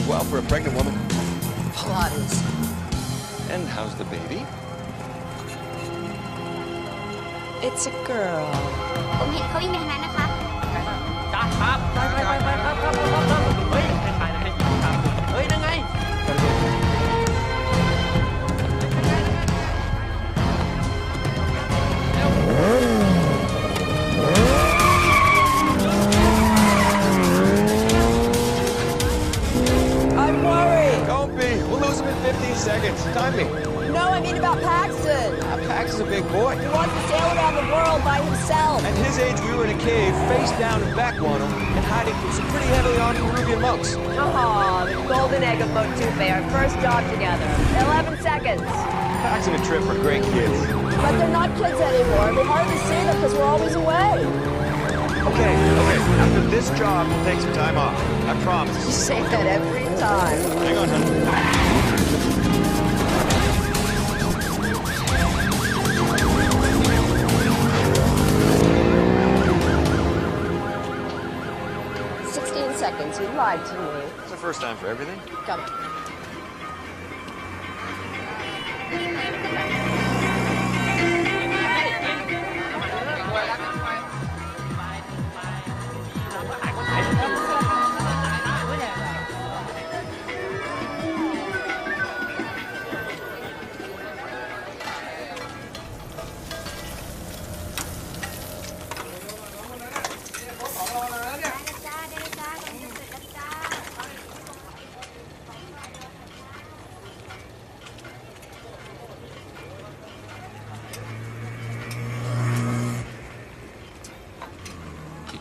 well for a pregnant woman. Pilates. And how's the baby? It's a girl. ผมเห็นเขาวิ่งไปทางนั้นนะคะ จ้าครับไปเฮ้ยไปเลยเฮ้ยนั่นไง I'm worried. Don't be. We'll lose him in 15 seconds. Time me. No, I mean about Paxton. Pax is a big boy. He wants to sail around the world by himself. At his age, we were in a cave, face down in back guano, and hiding from some pretty heavily armed Peruvian monks. Oh, the golden egg of Motupe, our first job together. 11 seconds. Pax and a trip are great kids. But they're not kids anymore. We hardly see them because we're always away. Okay. After this job, we'll take some time off. I promise. You say that every time. Hang on, honey. Seconds. You lied to me. It's the first time for everything. Come on.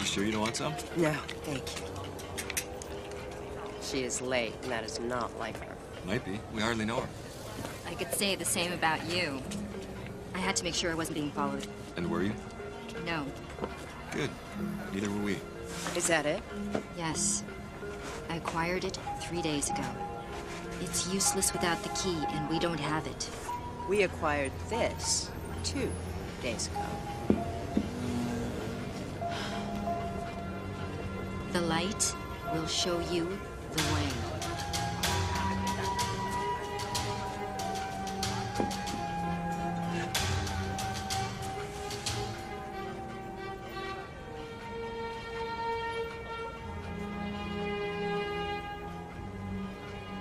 Sure you don't want some? No, thank you. She is late, and that is not like her. Might be. We hardly know her. I could say the same about you. I had to make sure I wasn't being followed. And were you? No. Good. Neither were we. Is that it? Yes. I acquired it 3 days ago. It's useless without the key, and we don't have it. We acquired this 2 days ago. The light will show you the way.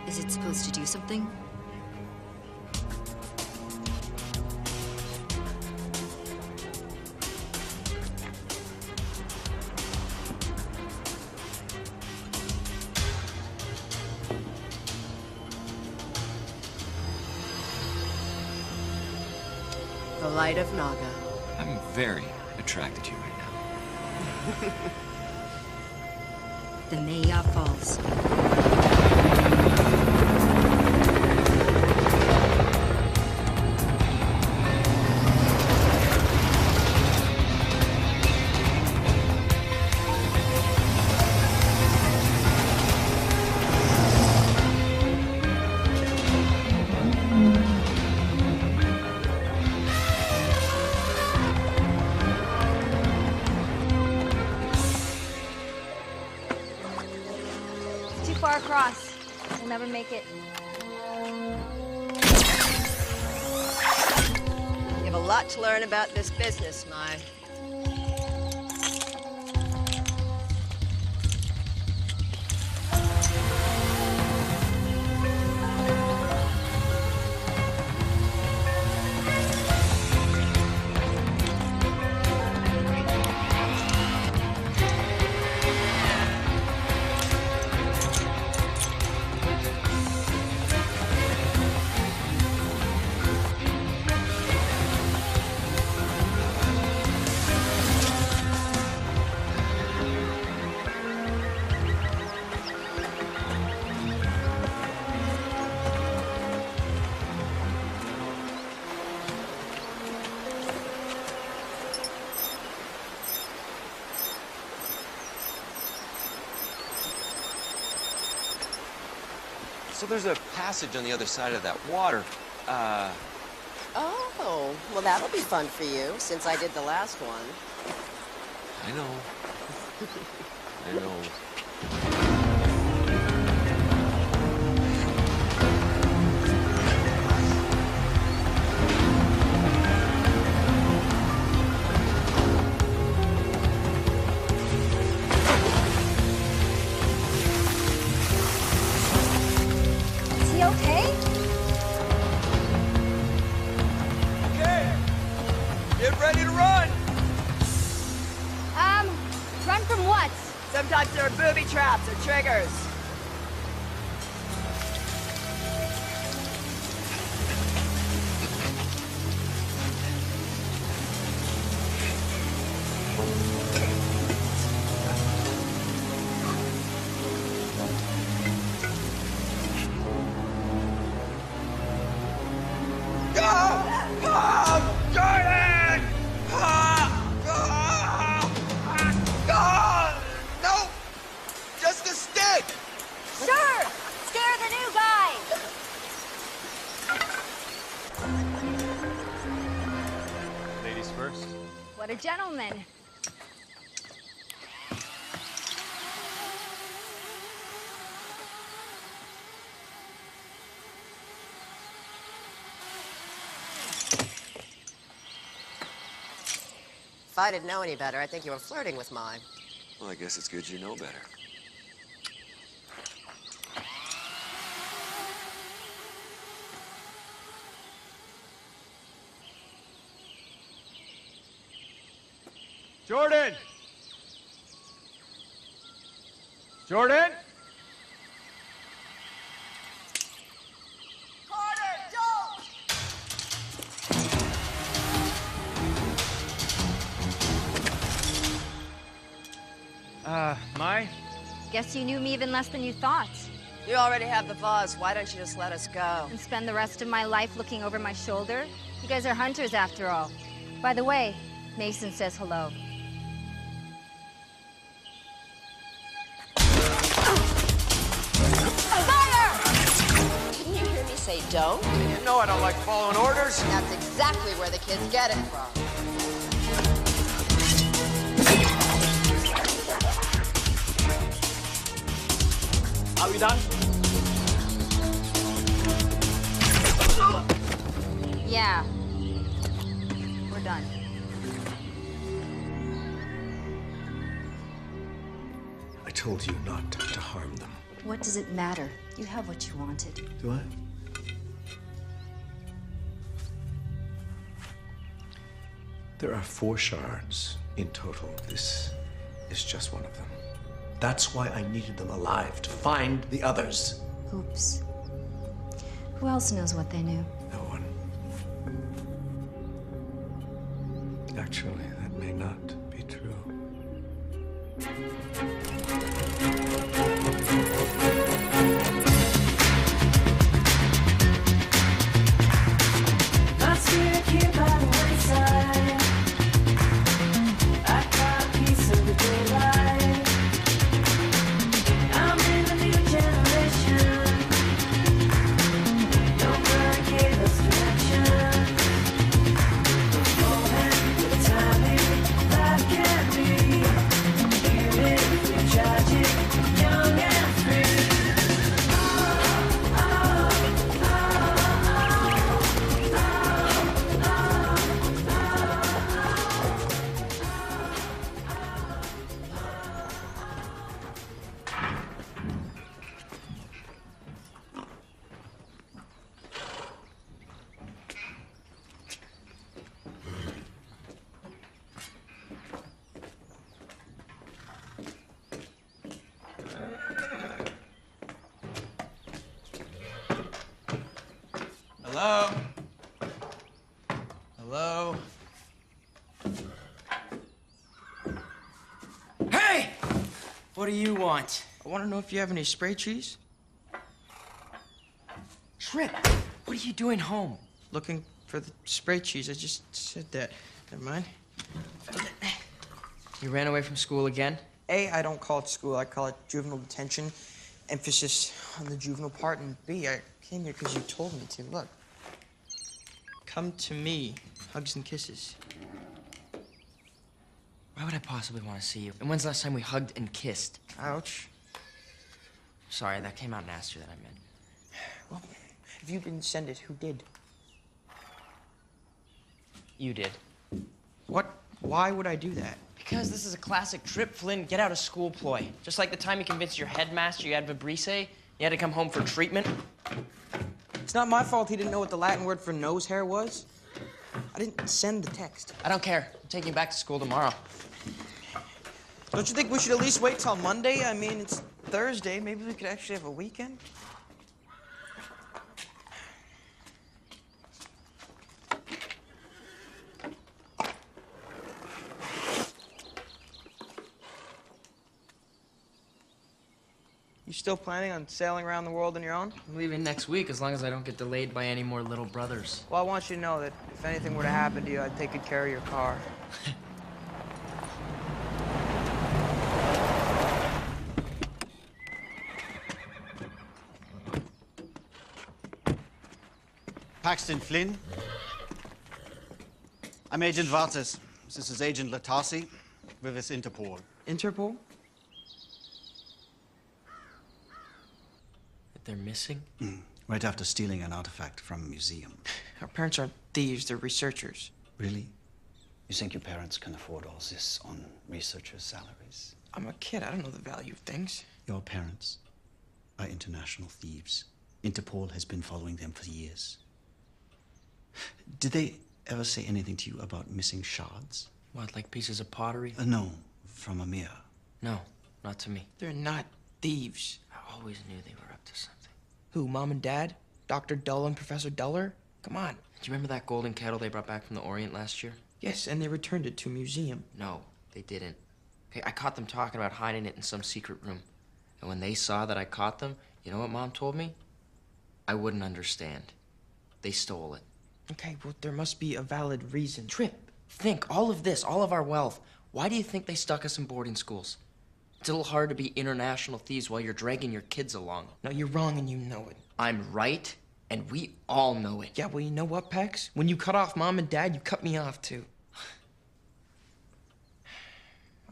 Is it supposed to do something? The light of Naga. I'm very attracted to you right now. The Maya Falls. Far across. We'll never make it. You have a lot to learn about this business, Mai. So there's a passage on the other side of that water. Oh, well, that'll be fun for you, since I did the last one. I know. I know. Sometimes there are booby traps or triggers. What a gentleman. If I didn't know any better, I think you were flirting with mine. Well, I guess it's good you know better. Jordan! Jordan! Carter, don't! Mai? Guess you knew me even less than you thought. You already have the buzz. Why don't you just let us go? And spend the rest of my life looking over my shoulder? You guys are hunters after all. By the way, Mason says hello. Didn't you hear me say don't? You know I don't like following orders. That's exactly where the kids get it from. Are we done? Yeah. We're done. I told you not to harm them. What does it matter? You have what you wanted. Do I? There are 4 shards in total. This is just one of them. That's why I needed them alive, to find the others. Oops. Who else knows what they knew? No one. Actually, that may not be true. Hello? Hello? Hey! What do you want? I want to know if you have any spray trees. Trip, what are you doing home? Looking for the spray trees. I just said that. Never mind. You ran away from school again? A, I don't call it school. I call it juvenile detention. Emphasis on the juvenile part. And B, I came here because you told me to. Look. Come to me. Hugs and kisses. Why would I possibly want to see you? And when's the last time we hugged and kissed? Ouch. Sorry, that came out nastier than I meant. Well, if you didn't send it, who did? You did. What? Why would I do that? Because this is a classic Trip Flynn get out of school ploy. Just like the time you convinced your headmaster you had vibrise, you had to come home for treatment. It's not my fault he didn't know what the Latin word for nose hair was. I didn't send the text. I don't care. I'm taking you back to school tomorrow. Don't you think we should at least wait till Monday? I mean, it's Thursday. Maybe we could actually have a weekend. You still planning on sailing around the world on your own? I'm leaving next week as long as I don't get delayed by any more little brothers. Well, I want you to know that if anything were to happen to you, I'd take good care of your car. Paxton Flynn. I'm Agent Vartas. This is Agent Latasi with his Interpol. Interpol? They're missing? Right after stealing an artifact from a museum. Our parents aren't thieves, they're researchers. Really? You think your parents can afford all this on researchers' salaries? I'm a kid, I don't know the value of things. Your parents are international thieves. Interpol has been following them for years. Did they ever say anything to you about missing shards? What, like pieces of pottery? No, from a mirror. No, not to me. They're not thieves. I always knew they were up to something. Who, Mom and Dad? Dr. Dull and Professor Duller? Come on. Do you remember that golden kettle they brought back from the Orient last year? Yes, and they returned it to a museum. No, they didn't. Okay, I caught them talking about hiding it in some secret room. And when they saw that I caught them, you know what Mom told me? I wouldn't understand. They stole it. Okay, well, there must be a valid reason. Trip, think, all of this, all of our wealth. Why do you think they stuck us in boarding schools? It's a little hard to be international thieves while you're dragging your kids along. No, you're wrong and you know it. I'm right, and we all know it. Yeah, well, you know what, Pax? When you cut off Mom and Dad, you cut me off, too.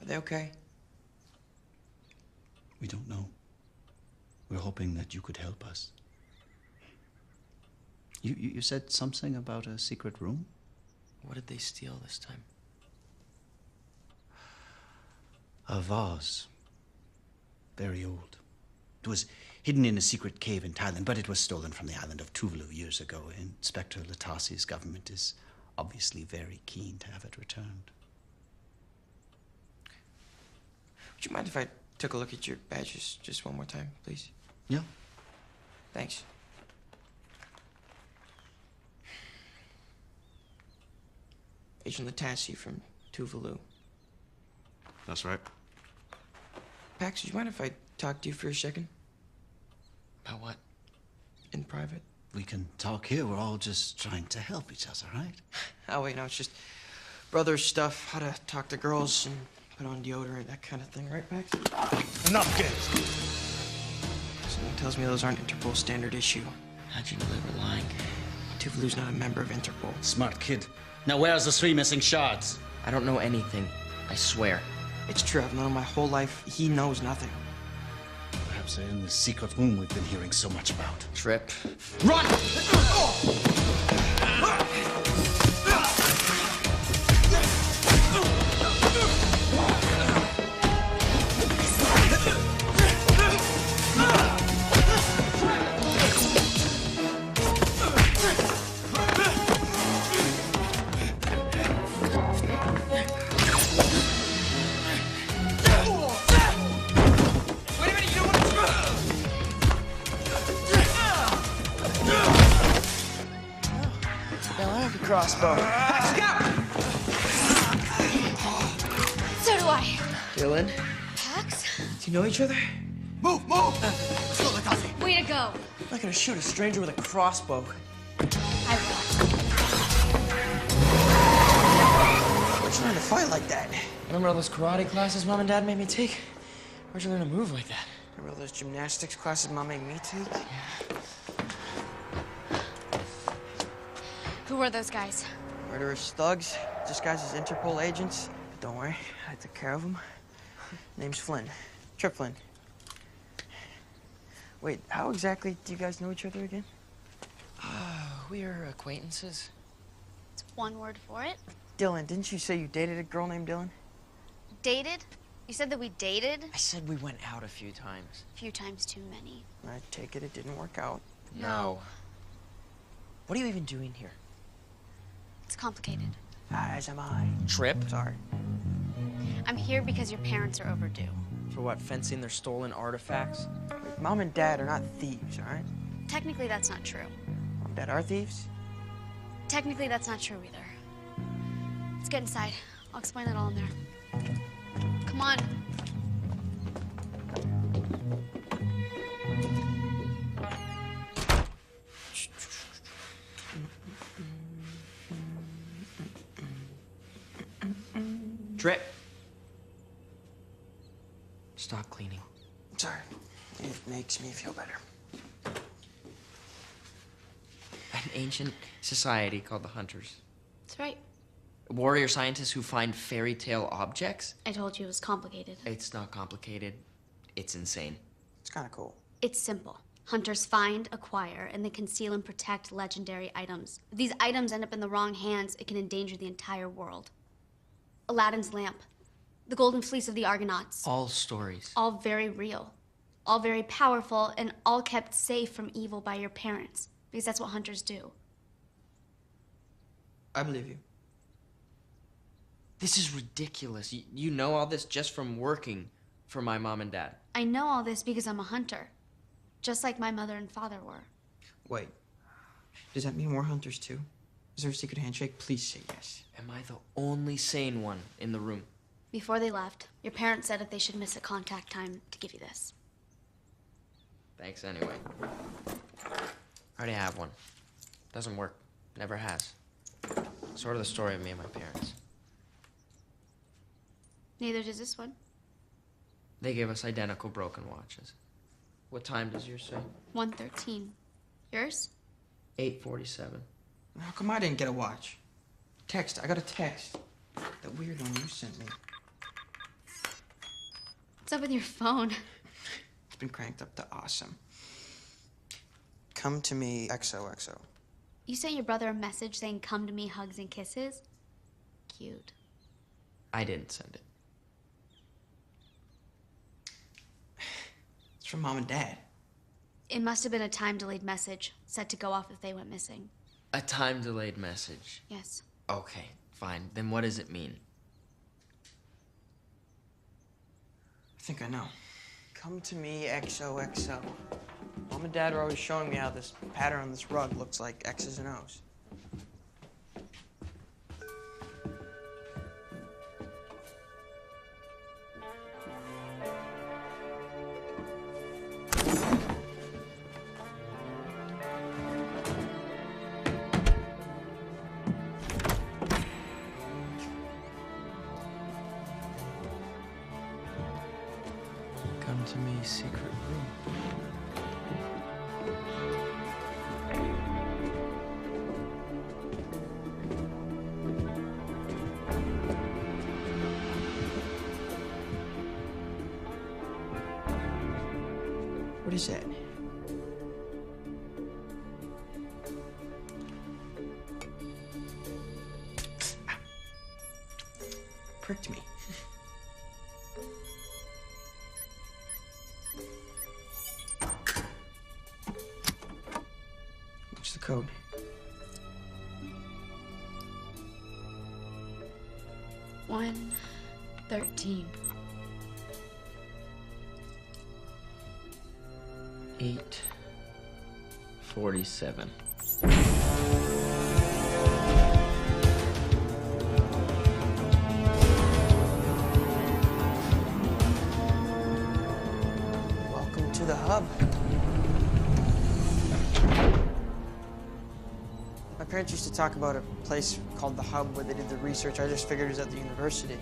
Are they okay? We don't know. We're hoping that you could help us. You said something about a secret room? What did they steal this time? A vase. Very old. It was hidden in a secret cave in Thailand, but it was stolen from the island of Tuvalu years ago. Inspector Latasi's government is obviously very keen to have it returned. Would you mind if I took a look at your badges just one more time, please? Yeah. Thanks. Agent Latasi from Tuvalu. That's right. Pax, would you mind if I talk to you for a second? About what? In private? We can talk here. We're all just trying to help each other, right? Oh, wait, no, it's just brother stuff, how to talk to girls and put on deodorant, that kind of thing, right, Pax? Enough, kids! Someone tells me those aren't Interpol standard issue. How'd you know they were lying? Tuvalu's not a member of Interpol. Smart kid. Now where's the 3 missing shards? I don't know anything. I swear. It's true, I've known him my whole life. He knows nothing. Perhaps they're in the secret room we've been hearing so much about. Trip. Run! Crossbow. So do I. Dylan, Pax? do you know each other? Move! Let's go, Latasi! Way to go. I'm not gonna shoot a stranger with a crossbow. I will. What's trying to fight like that? Remember all those karate classes Mom and Dad made me take? Where'd you learn to move like that? Remember those gymnastics classes Mom made me take? Who were those guys? Murderous thugs, disguised as Interpol agents. Don't worry, I took care of them. Name's Flynn. Trip Flynn. Wait, how exactly do you guys know each other again? We're acquaintances. It's one word for it. Dylan, didn't you say you dated a girl named Dylan? Dated? You said that we dated? I said we went out a few times. A few times too many. I take it didn't work out. No. What are you even doing here? It's complicated. As am I. Trip? Sorry. I'm here because your parents are overdue. For what, fencing their stolen artifacts? Like, Mom and Dad are not thieves, all right? Technically, that's not true. Mom and Dad are thieves? Technically, that's not true either. Let's get inside. I'll explain it all in there. Come on. Drip. Stop cleaning. Sorry. It makes me feel better. An ancient society called the Hunters. That's right. Warrior scientists who find fairy tale objects? I told you it was complicated. It's not complicated. It's insane. It's kind of cool. It's simple. Hunters find, acquire, and then conceal and protect legendary items. If these items end up in the wrong hands, it can endanger the entire world. Aladdin's lamp, the golden fleece of the Argonauts. All stories. All very real. All very powerful, and all kept safe from evil by your parents. Because that's what hunters do. I believe you. This is ridiculous. You know all this just from working for my mom and dad. I know all this because I'm a hunter. Just like my mother and father were. Wait. Does that mean we're hunters too? Is there a secret handshake? Please say yes. Am I the only sane one in the room? Before they left, your parents said if they should miss a contact time to give you this. Thanks anyway. I already have one. Doesn't work. Never has. Sort of the story of me and my parents. Neither does this one. They gave us identical broken watches. What time does yours say? 1:13. Yours? 8:47. How come I didn't get a watch? Text. I got a text. That weird one you sent me. What's up with your phone? It's been cranked up to awesome. Come to me, XOXO. You sent your brother a message saying, come to me, hugs and kisses? Cute. I didn't send it. It's from Mom and Dad. It must have been a time-delayed message, set to go off if they went missing. A time-delayed message? Yes. Okay, fine. Then what does it mean? I think I know. Come to me, XOXO. Mom and Dad are always showing me how this pattern on this rug looks like X's and O's. Come to me, secret room. What is that? Pricked me. What's the code? One 13. 8:47. Welcome to the hub. My parents used to talk about a place called the hub where they did the research. I just figured it was at the university.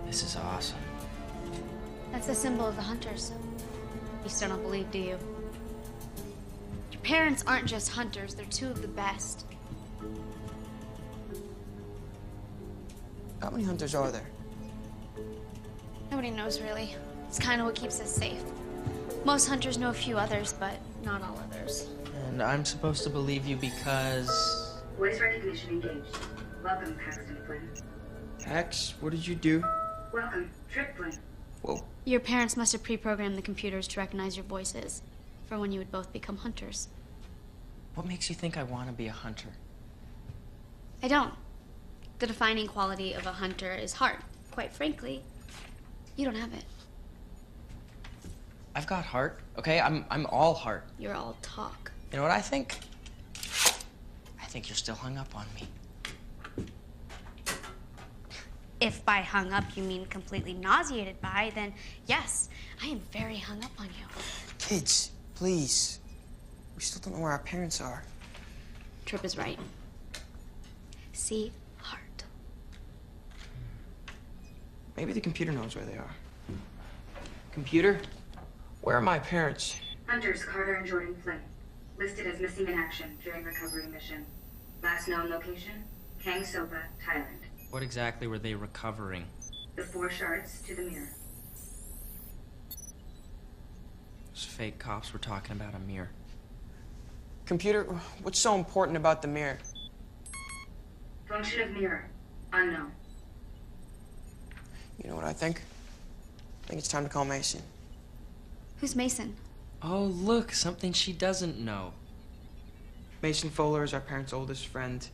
This is awesome. That's the symbol of the hunters. You still don't believe, do you? Your parents aren't just hunters, they're two of the best. How many hunters are there? Nobody knows, really. It's kind of what keeps us safe. Most hunters know a few others, but not all others. And I'm supposed to believe you because... Voice recognition engaged. Welcome, Paxton Flynn. Pax, what did you do? Welcome, Trip Flynn. Whoa. Your parents must have pre-programmed the computers to recognize your voices for when you would both become hunters. What makes you think I want to be a hunter? I don't. The defining quality of a hunter is heart. Quite frankly, you don't have it. I've got heart, okay? I'm all heart. You're all talk. You know what I think? I think you're still hung up on me. If by hung up you mean completely nauseated by, then yes, I am very hung up on you. Kids, please. We still don't know where our parents are. Trip is right. See heart. Maybe the computer knows where they are. Computer? Where are my parents? Hunters Carter and Jordan Flynn, listed as missing in action during recovery mission. Last known location, Kang Soba, Thailand. What exactly were they recovering? The 4 shards to the mirror. Those fake cops were talking about a mirror. Computer, what's so important about the mirror? Function of mirror, unknown. You know what I think? I think it's time to call Mason. Who's Mason? Oh, look, something she doesn't know. Mason Fowler is our parents' oldest friend.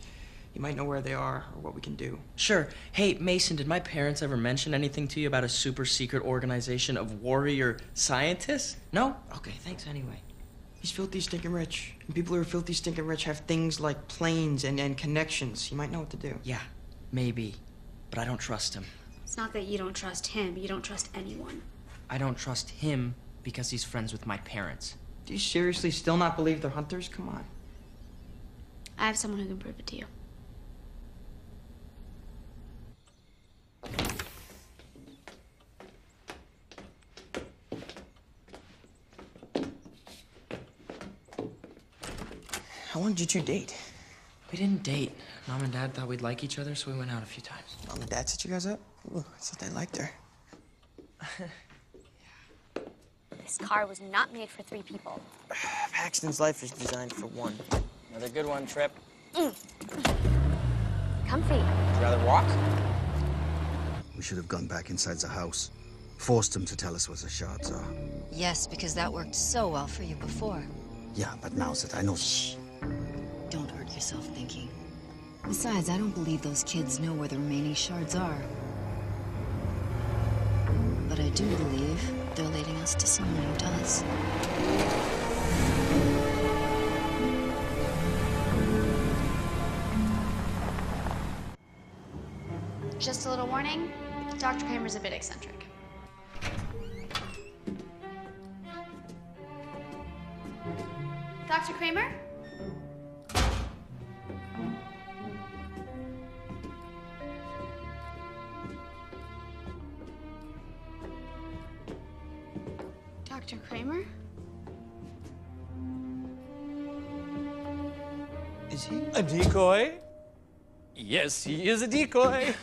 He might know where they are or what we can do. Sure. Hey, Mason, did my parents ever mention anything to you about a super secret organization of warrior scientists? No? Okay, thanks anyway. He's filthy stinking rich. And people who are filthy stinking rich have things like planes and connections. He might know what to do. Yeah, maybe. But I don't trust him. It's not that you don't trust him, you don't trust anyone. I don't trust him because he's friends with my parents. Do you seriously still not believe they're hunters? Come on. I have someone who can prove it to you. How long did you two date? We didn't date. Mom and Dad thought we'd like each other, so we went out a few times. Mom and Dad set you guys up? Ooh, I thought they liked her. This car was not made for 3 people. Paxton's life is designed for 1. Another good one, Trip. Comfy. Would you rather walk? We should have gone back inside the house. Forced him to tell us where the shards are. Yes, because that worked so well for you before. Yeah, but now that I know... Shh. Don't hurt yourself thinking. Besides, I don't believe those kids know where the remaining shards are. But I do believe they're leading us to someone who does. Just a little warning, Dr. Kramer's a bit eccentric. Dr. Kramer? Dr. Kramer? Is he? A decoy? Yes, he is a decoy.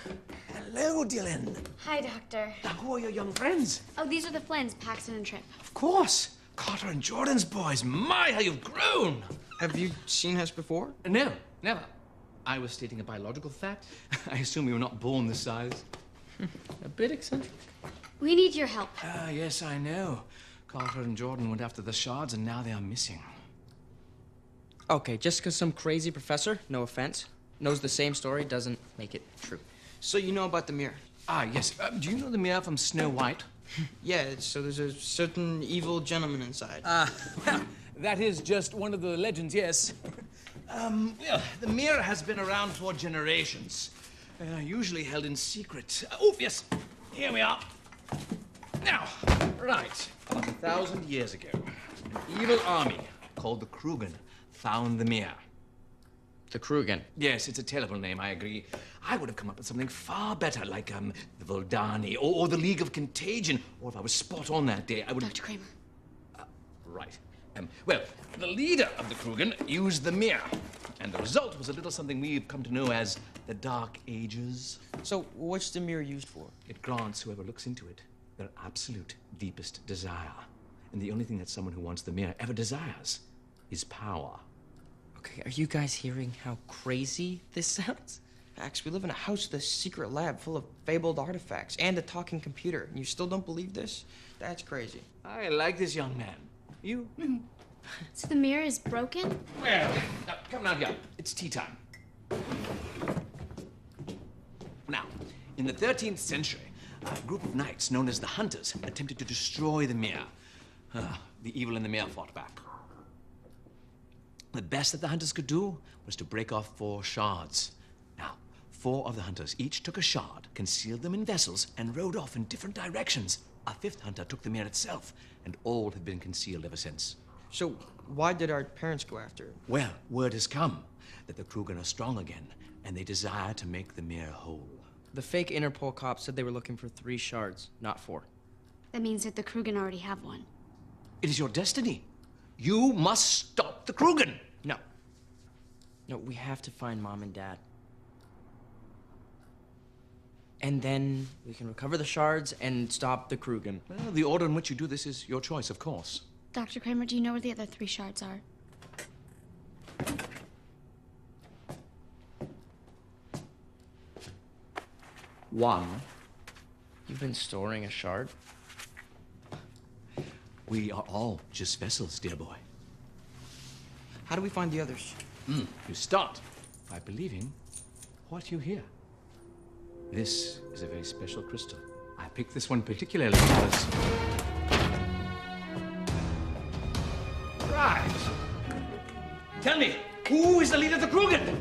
Hello, Dylan. Hi, Doctor. Now, who are your young friends? Oh, these are the Flynns, Paxton and Trip. Of course. Carter and Jordan's boys. My, how you've grown. Have you seen us before? No, never. I was stating a biological fact. I assume you were not born this size. A bit eccentric. We need your help. Ah, yes, I know. Carter and Jordan went after the shards, and now they are missing. Okay, just because some crazy professor, no offense, knows the same story doesn't make it true. So you know about the mirror? Ah, yes. Do you know the mirror from Snow White? Yeah, so there's a certain evil gentleman inside. Well, that is just one of the legends, yes. Well, the mirror has been around for generations. Usually held in secret. Oh, yes. Here we are. Now, right. About 1,000 years ago, an evil army called the Krugen found the mirror. The Krugen. Yes, it's a terrible name, I agree. I would have come up with something far better, like, the Voldani, or the League of Contagion. Or if I was spot on that day, I would... Dr. Kramer. Right. Well, the leader of the Krugen used the mirror, and the result was a little something we've come to know as the Dark Ages. So what's the mirror used for? It grants whoever looks into it their absolute deepest desire. And the only thing that someone who wants the mirror ever desires is power. Okay, are you guys hearing how crazy this sounds? Max, we live in a house with a secret lab full of fabled artifacts and a talking computer. And you still don't believe this? That's crazy. I like this young man. You? So the mirror is broken? Well, now, come down here. It's tea time. In the 13th century, a group of knights known as the Hunters attempted to destroy the mirror. The evil in the mirror fought back. The best that the Hunters could do was to break off 4 shards. Now, 4 of the Hunters each took a shard, concealed them in vessels, and rode off in different directions. A 5th Hunter took the mirror itself, and all have been concealed ever since. So, why did our parents go after it? Well, word has come that the Krugen are strong again, and they desire to make the mirror whole. The fake Interpol cops said they were looking for 3 shards, not 4. That means that the Krugen already have one. It is your destiny. You must stop the Krugen. No. No, we have to find Mom and Dad. And then we can recover the shards and stop the Krugen. Well, the order in which you do this is your choice, of course. Dr. Kramer, do you know where the other 3 shards are? One. You've been storing a shard? We are all just vessels, dear boy. How do we find the others? You start by believing what you hear. This is a very special crystal. I picked this one particularly because... Right. Tell me, who is the leader of the Krugen?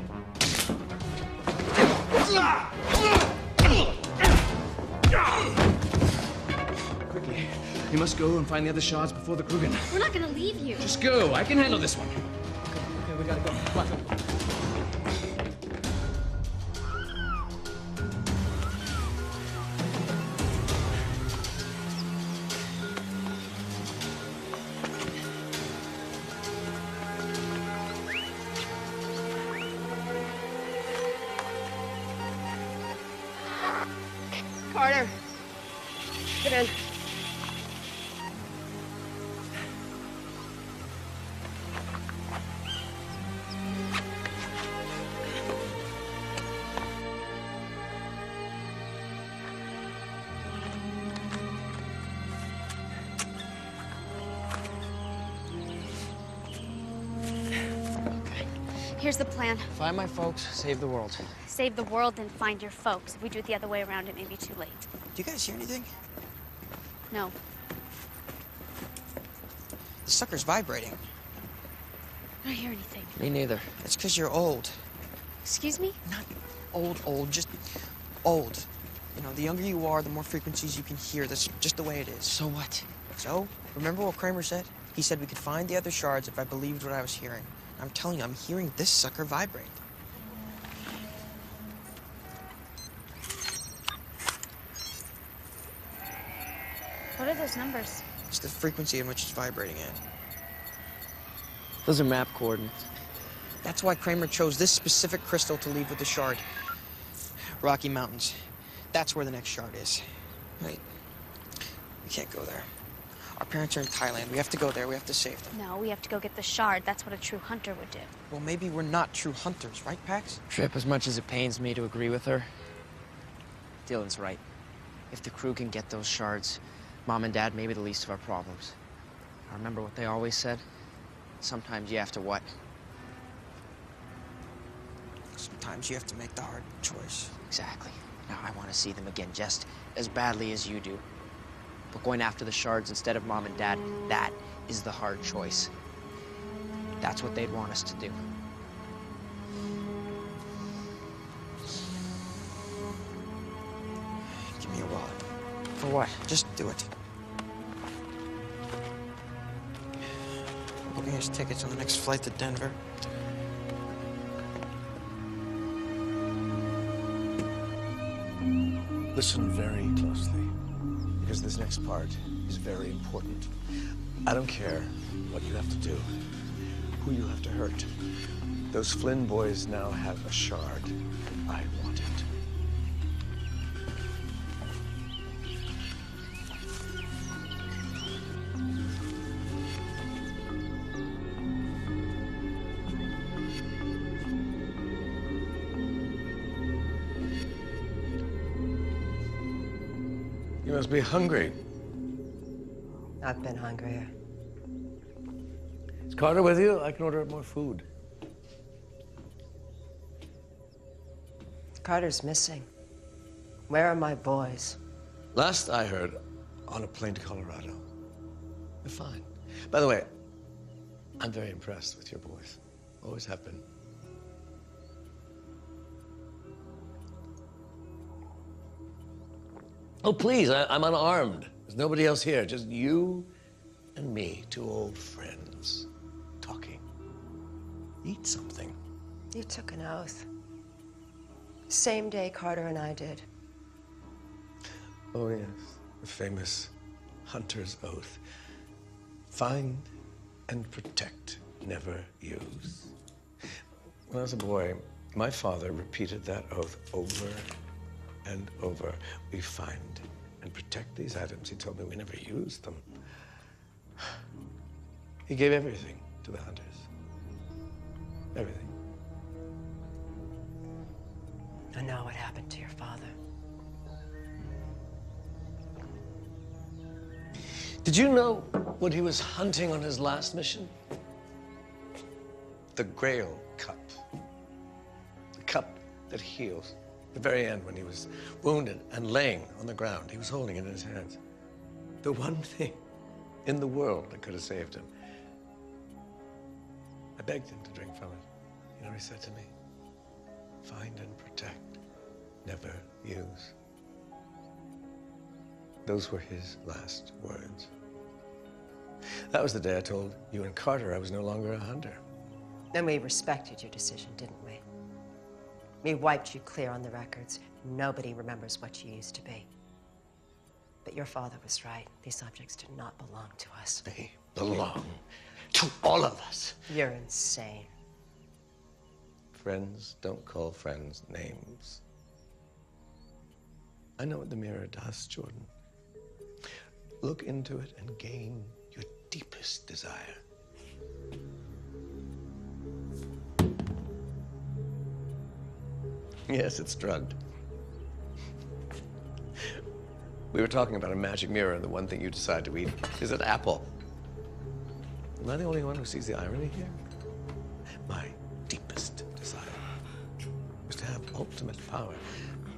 Quickly, you must go and find the other shards before the Krugen. We're not gonna leave you. Just go, I can handle this one. Okay, we gotta go. Come on. Carter, get in. Here's the plan. Find my folks, save the world. Save the world, then find your folks. If we do it the other way around, it may be too late. Do you guys hear anything? No. The sucker's vibrating. I don't hear anything. Me neither. It's because you're old. Excuse me? Not old, just old. You know, the younger you are, the more frequencies you can hear. That's just the way it is. So what? So, remember what Kramer said? He said we could find the other shards if I believed what I was hearing. I'm telling you, I'm hearing this sucker vibrate. What are those numbers? It's the frequency in which it's vibrating at. Those are map coordinates. That's why Kramer chose this specific crystal to leave with the shard. Rocky Mountains. That's where the next shard is. Wait. We can't go there. Our parents are in Thailand. We have to go there. We have to save them. No, we have to go get the shard. That's what a true hunter would do. Well, maybe we're not true hunters, right, Pax? Trip, as much as it pains me to agree with her, Dylan's right. If the crew can get those shards, Mom and Dad may be the least of our problems. I remember what they always said. Sometimes you have to what? Sometimes you have to make the hard choice. Exactly. Now I want to see them again just as badly as you do. But going after the shards instead of Mom and Dad, that is the hard choice. That's what they'd want us to do. Give me your wallet. For what? Just do it. Booking us tickets on the next flight to Denver. Listen very closely, because this next part is very important. I don't care what you have to do, who you have to hurt. Those Flynn boys now have a shard. I want it. You must be hungry. I've been hungrier. Is Carter with you? I can order more food. Carter's missing. Where are my boys? Last I heard, on a plane to Colorado. They're fine. By the way, I'm very impressed with your boys. Always have been. Oh, please, I'm unarmed. There's nobody else here, just you and me, two old friends, talking. Eat something. You took an oath. Same day Carter and I did. Oh, yes, the famous hunter's oath. Find and protect, never use. When I was a boy, my father repeated that oath over and over. We find and protect these items. He told me we never used them. He gave everything to the hunters. Everything. I know what happened to your father. Did you know what he was hunting on his last mission? The Grail Cup. The cup that heals. The very end, when he was wounded and laying on the ground, he was holding it in his hands. The one thing in the world that could have saved him. I begged him to drink from it. You know what he said to me? Find and protect, never use. Those were his last words. That was the day I told you and Carter I was no longer a hunter. And we respected your decision, didn't we? We wiped you clear on the records. Nobody remembers what you used to be. But your father was right. These objects do not belong to us. They belong to all of us. You're insane. Friends don't call friends names. I know what the mirror does, Jordan. Look into it and gain your deepest desire. Yes, it's drugged. We were talking about a magic mirror, and the one thing you decide to eat is an apple. Am I the only one who sees the irony here? My deepest desire is to have ultimate power,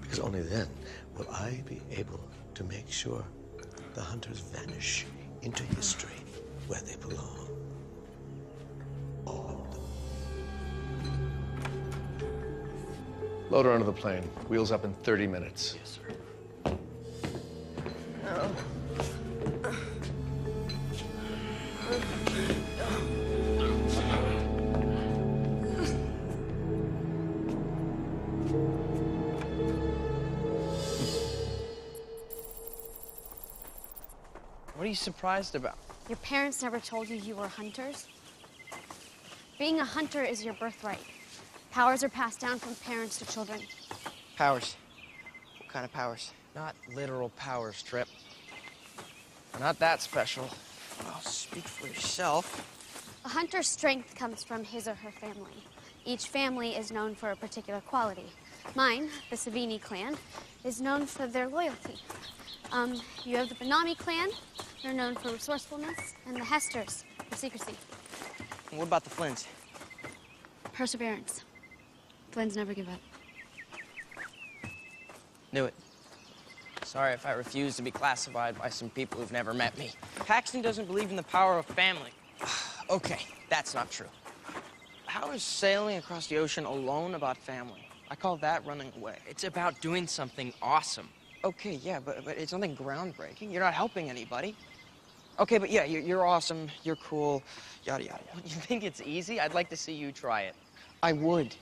because only then will I be able to make sure the hunters vanish into history where they belong. All of them. Load her onto the plane. Wheels up in 30 minutes. Yes, sir. What are you surprised about? Your parents never told you you were hunters? Being a hunter is your birthright. Powers are passed down from parents to children. Powers. What kind of powers? Not literal powers, Trip. We're not that special. Well, speak for yourself. A hunter's strength comes from his or her family. Each family is known for a particular quality. Mine, the Savini clan, is known for their loyalty. You have the Benami clan. They're known for resourcefulness, and the Hesters for secrecy. And what about the Flynn's? Perseverance. Flynn's never give up. Knew it. Sorry if I refuse to be classified by some people who've never met me. Paxton doesn't believe in the power of family. Okay, that's not true. How is sailing across the ocean alone about family? I call that running away. It's about doing something awesome. Okay, yeah, but it's nothing groundbreaking. You're not helping anybody. Okay, but yeah, you're awesome, you're cool, yada, yada, yada. You think it's easy? I'd like to see you try it. I would.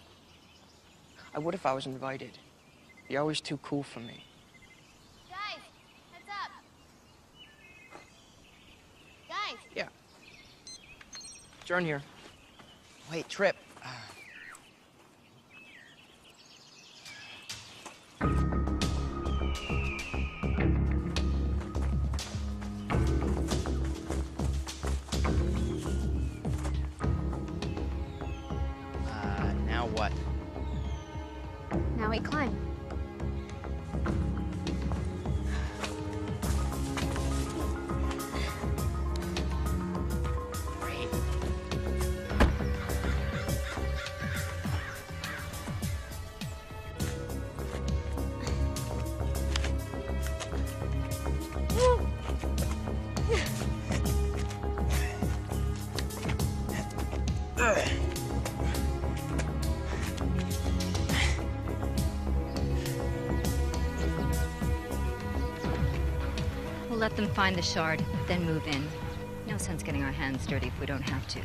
I would if I was invited. You're always too cool for me. Guys, heads up. Guys. Yeah. Turn here. Wait, Trip. Now what? Now we climb. We'll let them find the shard, then move in. No sense getting our hands dirty if we don't have to.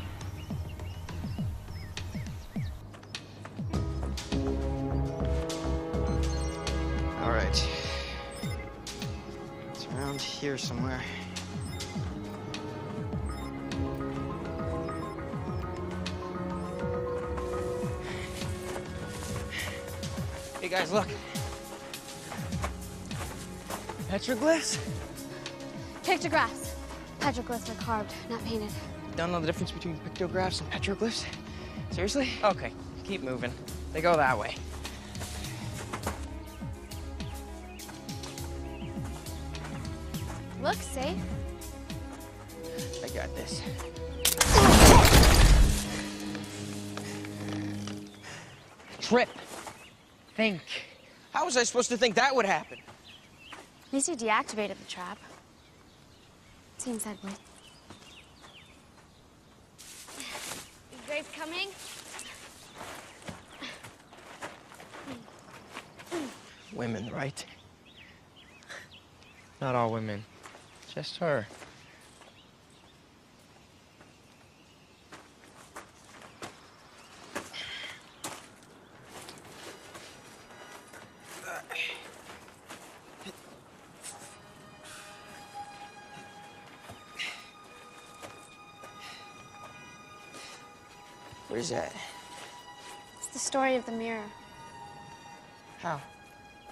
All right. It's around here somewhere. Hey guys, look. Petroglyphs? Pictographs. Petroglyphs are carved, not painted. Don't know the difference between pictographs and petroglyphs? Seriously? Okay, keep moving. They go that way. Look safe. I got this. Trip. Think. How was I supposed to think that would happen? At least you deactivated the trap. Seems that way. You guys coming? Women, right? Not all women. Just her. What is that? It's the story of the mirror. How?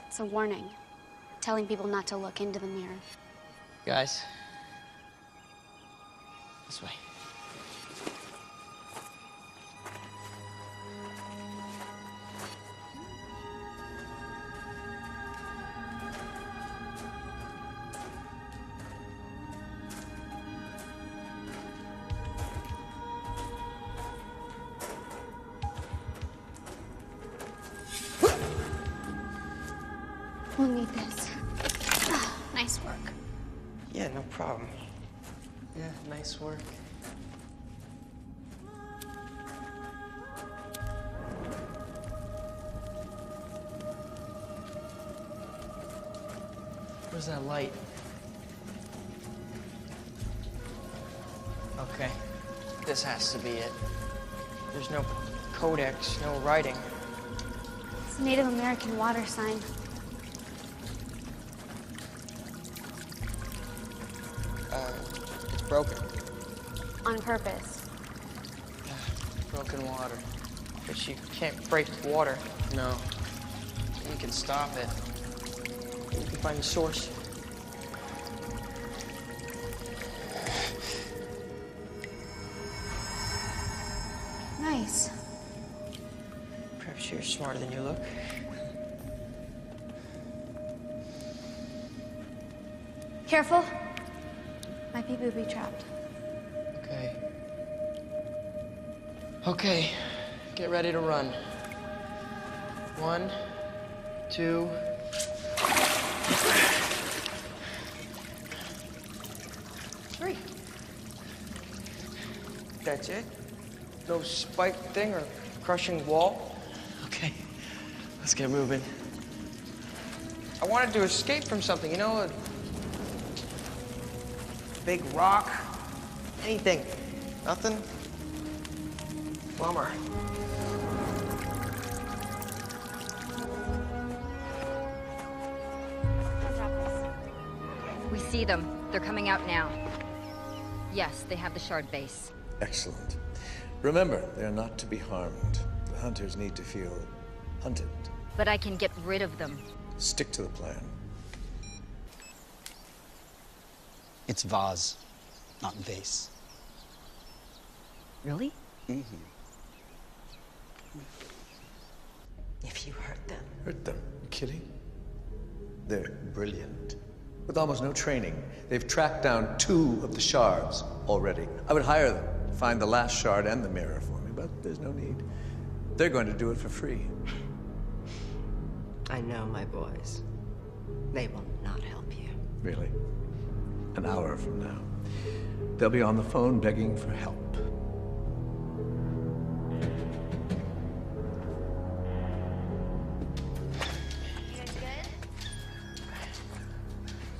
It's a warning, telling people not to look into the mirror. Guys. This way. We'll need this. Nice work. Yeah, no problem. Yeah, nice work. Where's that light? Okay, this has to be it. There's no codex, no writing. It's a Native American water sign. It's broken. On purpose. Broken water. But you can't break water. No. You can stop it. You can find the source. Nice. Perhaps you're smarter than you look. Careful. Might be booby-trapped. Okay. Okay. Get ready to run. 1, 2. Three. That's it? No spike thing or crushing wall? Okay. Let's get moving. I wanted to escape from something, you know? A big rock. Anything. Nothing? Bummer. We see them. They're coming out now. Yes, they have the shard base. Excellent. Remember, they're not to be harmed. The hunters need to feel hunted. But I can get rid of them. Stick to the plan. It's vase, not vase. Really? If you hurt them. Hurt them? You kidding? They're brilliant. With almost no training, they've tracked down 2 of the shards already. I would hire them to find the last shard and the mirror for me, but there's no need. They're going to do it for free. I know my boys. They will not help you. Really? An hour from now. They'll be on the phone begging for help. As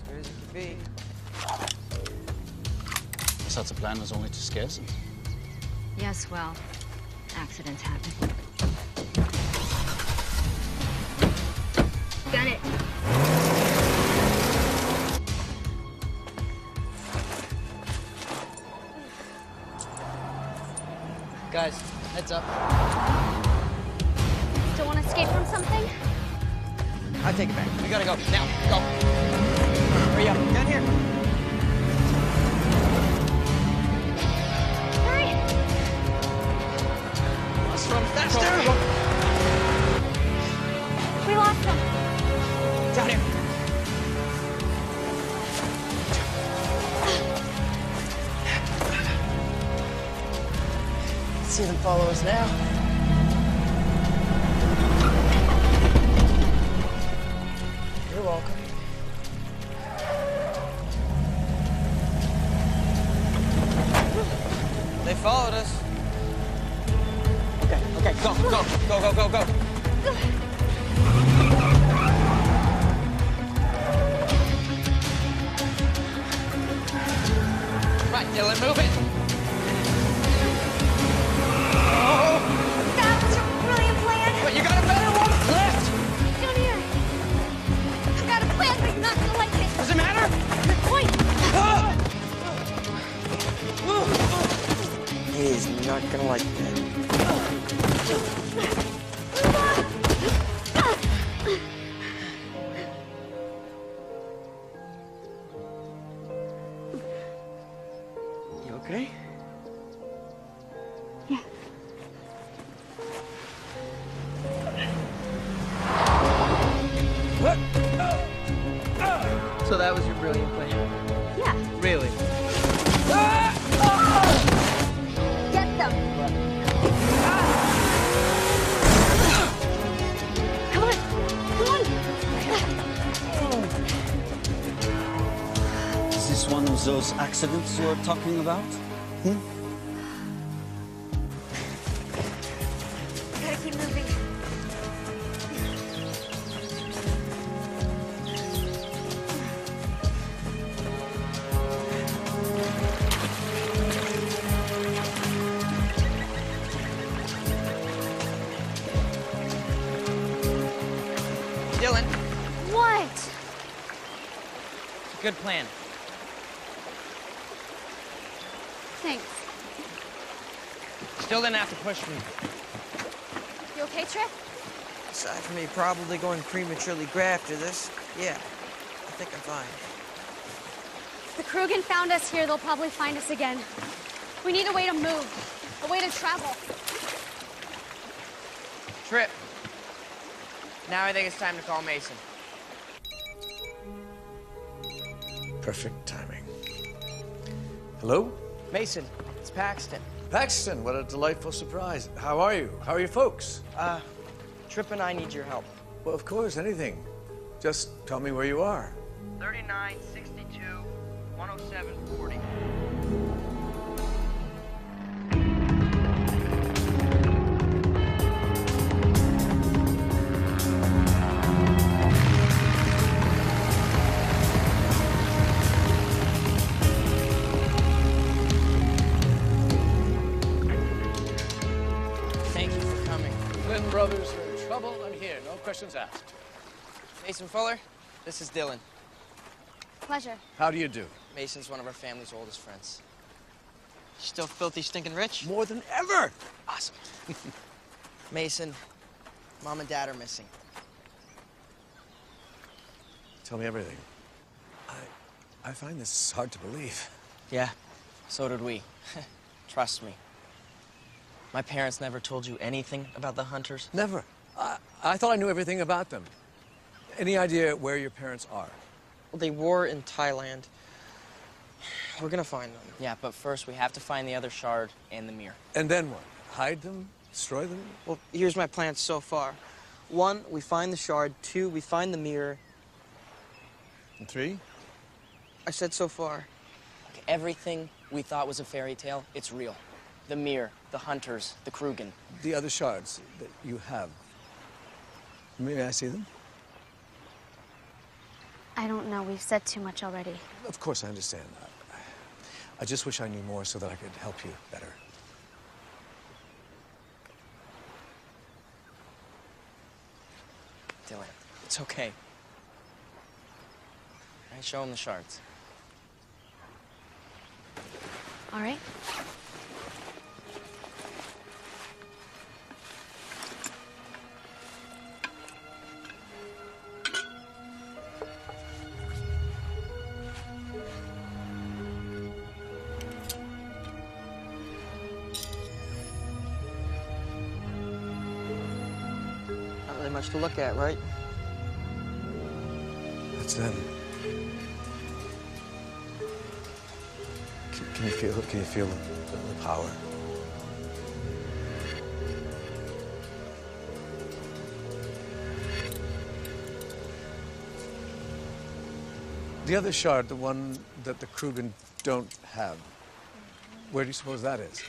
good as it can be. Such a plan was only to scare some. Yes, well, accidents happen. Got it. Guys, heads up. Don't want to escape from something? I take it back. We gotta go. Now, go. Hurry up. Down here. Hurry! Let's run faster. Go. We lost him. Down here. See them follow us now. You're welcome. They followed us. Okay, go. Right, Dylan, move it. That was your brilliant plan. But you got a better one? Left! Down here. I've got a plan, but you're not gonna like it. Does it matter? Good point. He's not gonna like that. You okay? So that was your brilliant plan? Yeah. Really? Get them. Come on. Is this one of those accidents you're talking about? Gotta keep moving. Dylan, What? it's a good plan. Thanks. Still didn't have to push me. You okay, Trip? Aside from me probably going prematurely gray after this, yeah, I think I'm fine. If the Krugen found us here, they'll probably find us again. We need a way to move, a way to travel. Trip. Now I think it's time to call Mason. Perfect timing. Hello? Mason, it's Paxton. Paxton, what a delightful surprise. How are you? How are your folks? Trip and I need your help. Well, of course, anything. Just tell me where you are. 39, 62, 107, 40. Thank you for coming. Flynn brothers are in trouble. I'm here. No questions asked. Mason Fuller, this is Dylan. Pleasure. How do you do? Mason's one of our family's oldest friends. Still filthy, stinking rich? More than ever. Awesome. Mason, Mom and Dad are missing. Tell me everything. I find this hard to believe. Yeah, so did we. Trust me. My parents never told you anything about the hunters? Never. I thought I knew everything about them. Any idea where your parents are? Well, they were in Thailand. We're gonna find them. Yeah, but first we have to find the other shard and the mirror. And then what? Hide them? Destroy them? Well, here's my plan so far. 1, we find the shard. 2, we find the mirror. And 3? I said so far. Look, everything we thought was a fairy tale, it's real. The mirror, the hunters, the Krugen. The other shards that you have. May I see them? I don't know. We've said too much already. Of course, I understand. I just wish I knew more so that I could help you better. Dylan, it's okay. All right, show him the shards. All right. Not really much to look at, right? That's them. Can you feel it? Can you feel the power? The other shard, the one that the Krugen don't have, where do you suppose that is?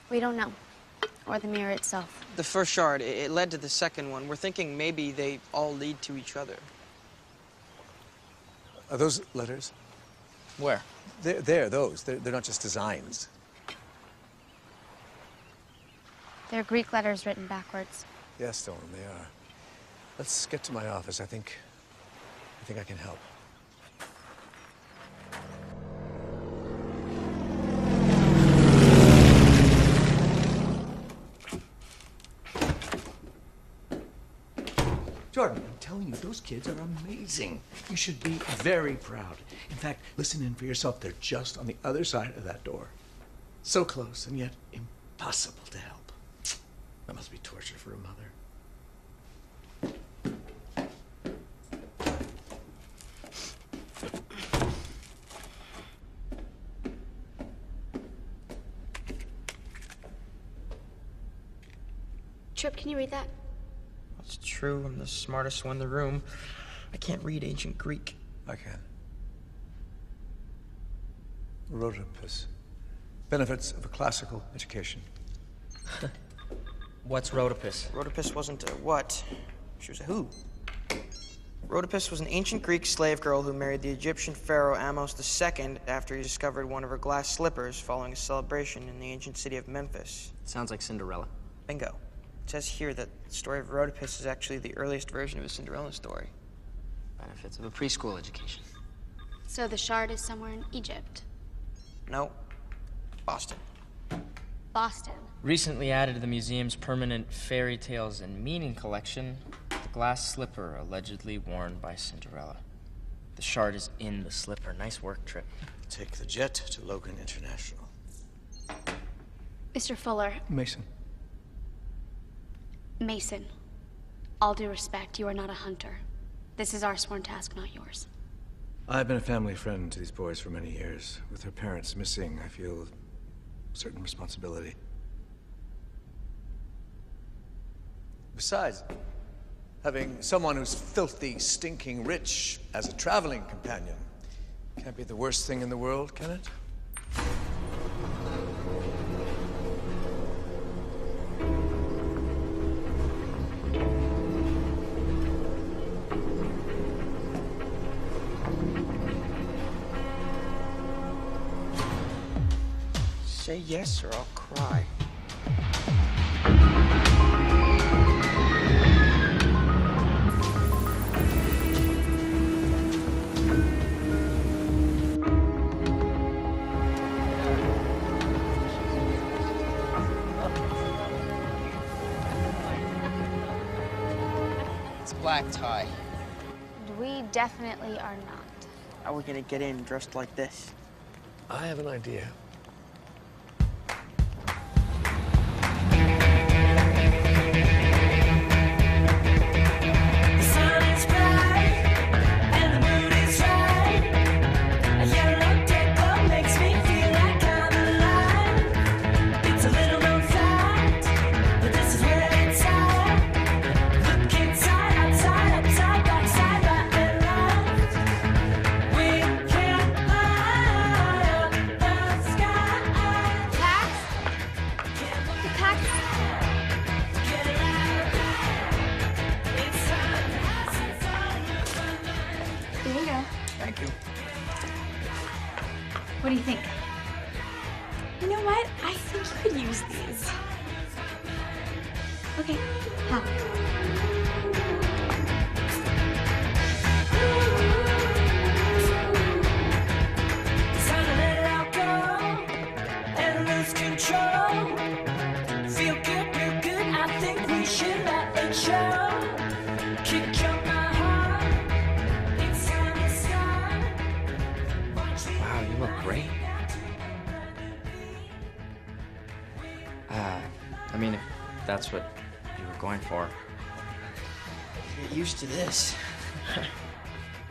We don't know. Or the mirror itself. The first shard, it led to the second one. We're thinking maybe they all lead to each other. Are those letters? Where? They're those. They're not just designs. They're Greek letters written backwards. Yes, Stone, they are. Let's get to my office. I think I can help. Jordan, I'm telling you, those kids are amazing. You should be very proud. In fact, listen in for yourself. They're just on the other side of that door. So close, and yet impossible to help. That must be torture for a mother. Trip, can you read that? It's true, I'm the smartest one in the room. I can't read ancient Greek. I can. Rhodopus. Benefits of a classical education. What's Rhodopus? Rhodopus wasn't a what. She was a who. Rhodopus was an ancient Greek slave girl who married the Egyptian pharaoh Amos II after he discovered one of her glass slippers following a celebration in the ancient city of Memphis. Sounds like Cinderella. Bingo. It says here that the story of Rhodopus is actually the earliest version of a Cinderella story. Benefits of a preschool education. So the shard is somewhere in Egypt. No. Boston. Boston. Recently added to the museum's permanent fairy tales and meaning collection, the glass slipper allegedly worn by Cinderella. The shard is in the slipper. Nice work, Trip. Take the jet to Logan International. Mr. Fuller. Mason. Mason. All due respect, you are not a hunter. This is our sworn task, not yours. I've been a family friend to these boys for many years. With their parents missing, I feel a certain responsibility. Besides, having someone who's filthy, stinking rich as a traveling companion can't be the worst thing in the world, can it? Say yes or I'll cry. It's black tie. And we definitely are not. How are we gonna get in dressed like this? I have an idea. Sky. What do you think? You know what? I think you could use these. Okay, how? Wow, you look great. I mean, if that's what you were going for. Get used to this.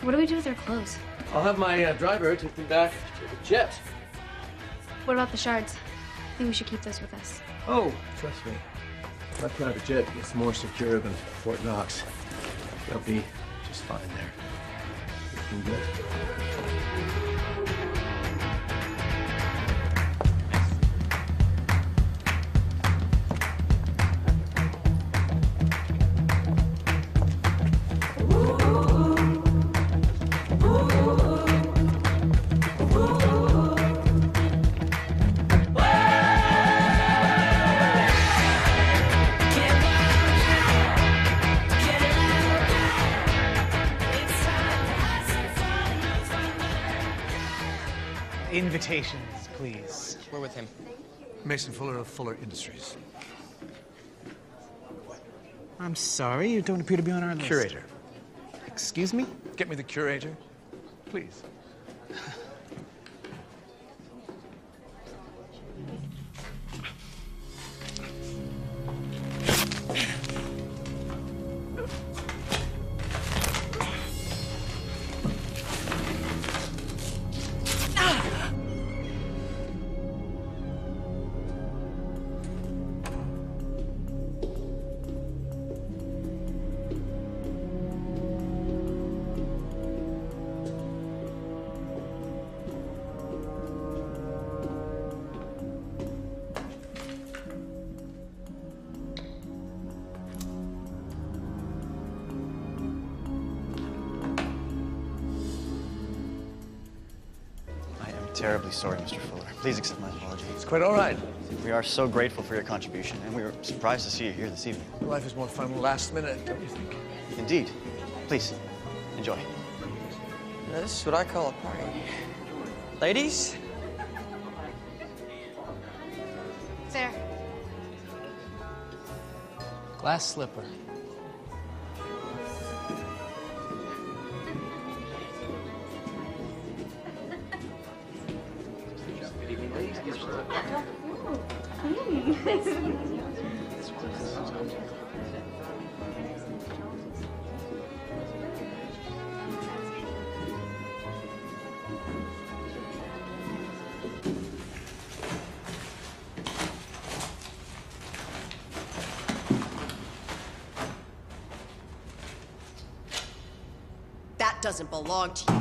What do we do with our clothes? I'll have my driver take them back to the jet. What about the shards? I think we should keep those with us. Oh, trust me. My private jet is more secure than Fort Knox. They'll be just fine there. Looking good. Invitations, please. We're with him. Mason Fuller of Fuller Industries. I'm sorry, you don't appear to be on our list. Curator. Excuse me? Get me the curator, please. Terribly sorry, Mr. Fuller. Please accept my apology. It's quite all right. We are so grateful for your contribution, and we were surprised to see you here this evening. Life is more fun last minute, don't you think? Indeed. Please, enjoy. Now, this is what I call a party. Ladies? There. Glass slipper. That doesn't belong to you.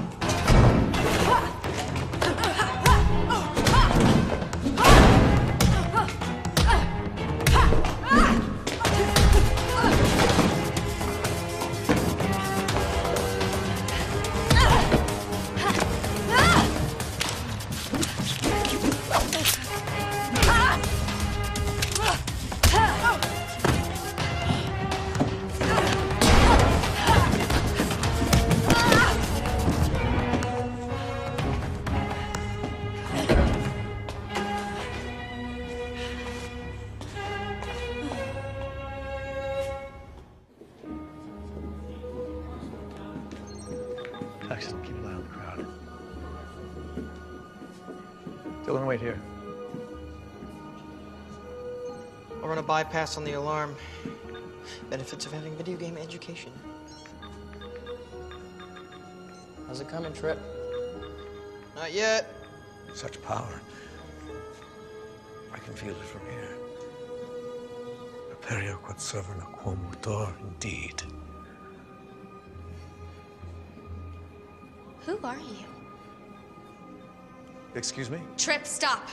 Excellent. Keep an eye on the crowd. Dylan, wait here. I'll run a bypass on the alarm. Benefits of having video game education. How's it coming, Trip? Not yet. Such power. I can feel it from here. Imperio quod servana quo motor, indeed. Who are you? Excuse me? Trip, stop.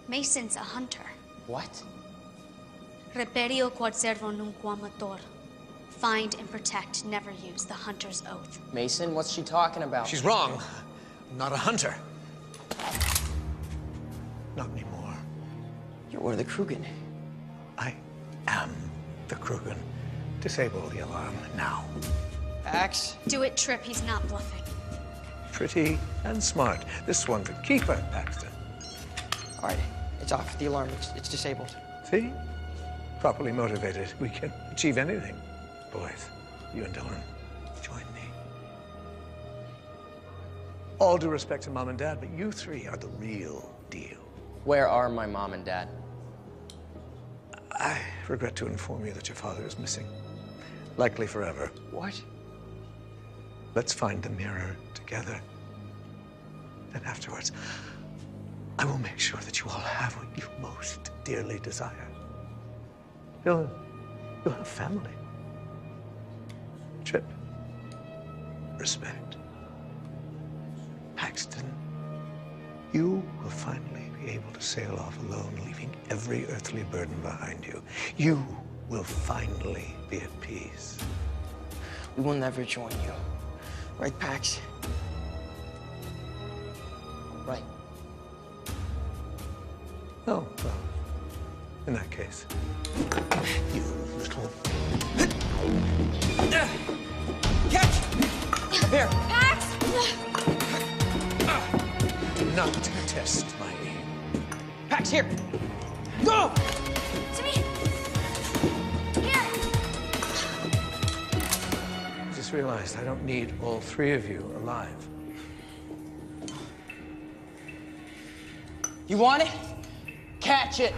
Mason's a hunter. What? Reperio quod servo nunquam mator. Find and protect, never use the hunter's oath. Mason, what's she talking about? She's wrong. I'm not a hunter. Not anymore. You're one of the Krugen. I am the Krugen. Disable the alarm now. Pax? Do it, Trip. He's not bluffing. Pretty and smart. This one could keep her, Paxton. All right, it's off. The alarm, it's disabled. See? Properly motivated, we can achieve anything. Boys, you and Dylan, join me. All due respect to Mom and Dad, but you three are the real deal. Where are my mom and dad? I regret to inform you that your father is missing. Likely forever. What? Let's find the mirror together. And afterwards, I will make sure that you all have what you most dearly desire. You'll have family. Trip. Respect. Paxton, you will finally be able to sail off alone, leaving every earthly burden behind you. You will finally be at peace. We will never join you. Right, Pax? Right. Oh, well, in that case, you little... Catch! Here. Pax! Do not test my aim. Pax, here. Go! To me! Here! Just realized I don't need all three of you alive. You want it? Catch it!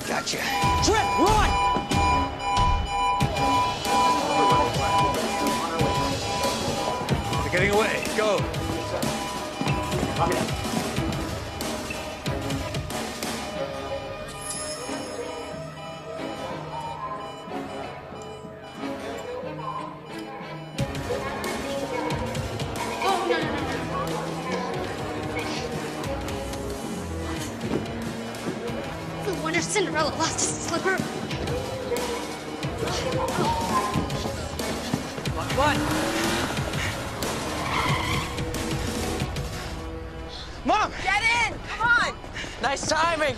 Gotcha. Trip, run! They're getting away. Go. Copy that. Cinderella lost his slipper. Run! Mom! Get in! Come on! Nice timing!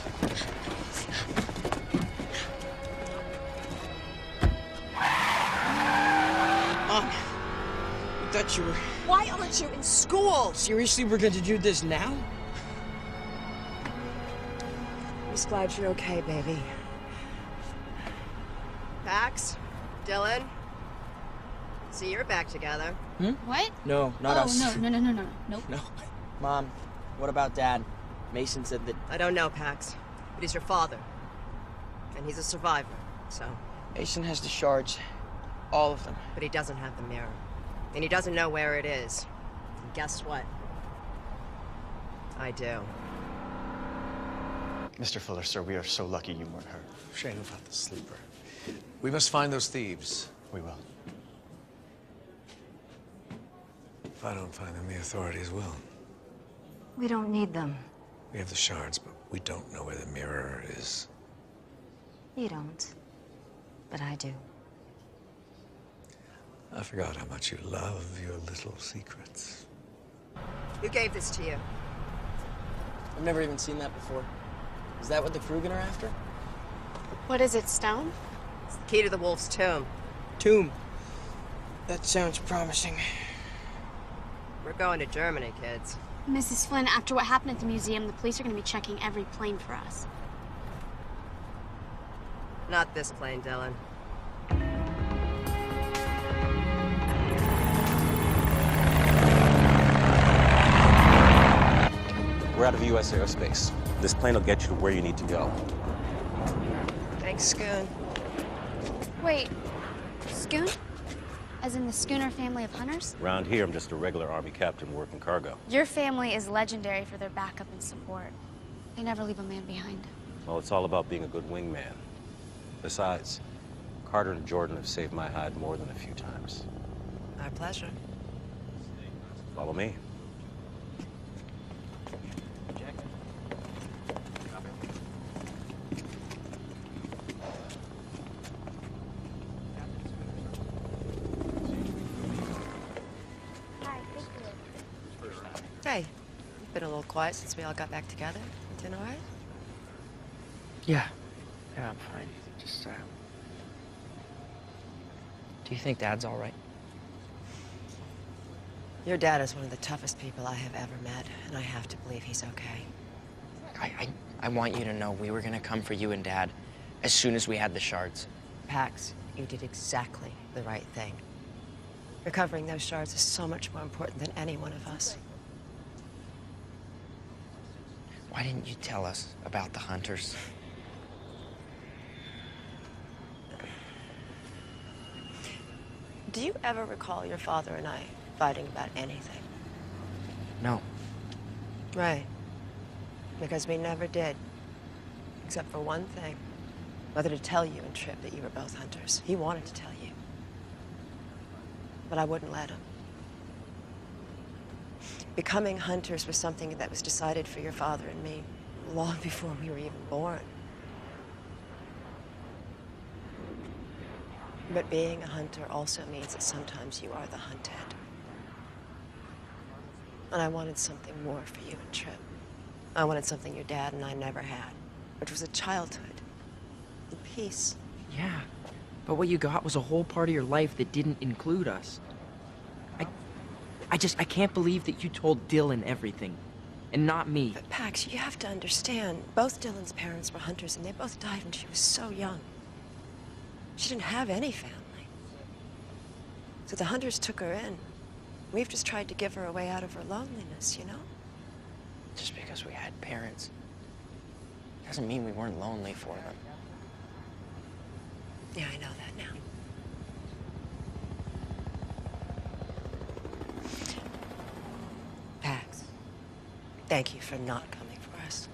Mom, I thought you were... Why aren't you in school? Seriously, we're going to do this now? I'm just glad you're okay, baby. Pax, Dylan, see you're back together. What? No, not us. No. Nope. No. Mom, what about Dad? Mason said that... I don't know, Pax, but he's your father. And he's a survivor, so... Mason has the shards. All of them. But he doesn't have the mirror. And he doesn't know where it is. And guess what? I do. Mr. Fuller, sir, we are so lucky you weren't hurt. Shame about the sleeper. We must find those thieves. We will. If I don't find them, the authorities will. We don't need them. We have the shards, but we don't know where the mirror is. You don't. But I do. I forgot how much you love your little secrets. Who gave this to you? I've never even seen that before. Is that what the Krugen are after? What is it, stone? It's the key to the wolf's tomb. Tomb. That sounds promising. We're going to Germany, kids. Mrs. Flynn, after what happened at the museum, the police are going to be checking every plane for us. Not this plane, Dylan. We're out of U.S. airspace. This plane will get you to where you need to go. Thanks, Scoon. Wait, Scoon? As in the Schooner family of hunters? Around here, I'm just a regular Army captain working cargo. Your family is legendary for their backup and support. They never leave a man behind. Well, it's all about being a good wingman. Besides, Carter and Jordan have saved my hide more than a few times. Our pleasure. Follow me. been a little quiet since we all got back together. You doing all right? Yeah. Yeah, I'm fine. Just, do you think Dad's all right? Your dad is one of the toughest people I have ever met, and I have to believe he's okay. I want you to know we were gonna come for you and Dad as soon as we had the shards. Pax, you did exactly the right thing. Recovering those shards is so much more important than any one of us. Why didn't you tell us about the hunters? Do you ever recall your father and I fighting about anything? No. Right. Because we never did. Except for one thing. Whether to tell you and Tripp that you were both hunters. He wanted to tell you. But I wouldn't let him. Becoming hunters was something that was decided for your father and me long before we were even born. But being a hunter also means that sometimes you are the hunted. And I wanted something more for you and Tripp. I wanted something your dad and I never had, which was a childhood and peace. Yeah, but what you got was a whole part of your life that didn't include us. I can't believe that you told Dylan everything, and not me. But Pax, you have to understand, both Dylan's parents were hunters and they both died when she was so young. She didn't have any family. So the hunters took her in. We've just tried to give her a way out of her loneliness, you know? Just because we had parents doesn't mean we weren't lonely for them. Yeah, I know that now. Pax, thank you for not coming for us.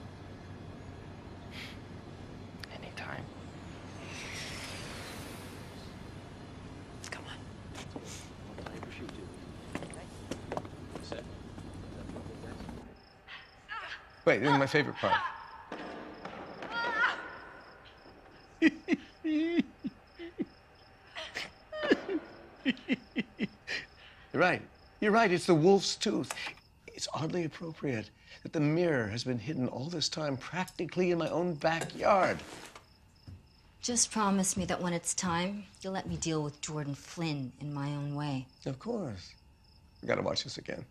Anytime. Come on. Wait, this is my favorite part. You're right. You're right. It's the wolf's tooth. It's oddly appropriate that the mirror has been hidden all this time practically in my own backyard. Just promise me that when it's time, you'll let me deal with Jordan Flynn in my own way. Of course. I gotta watch this again.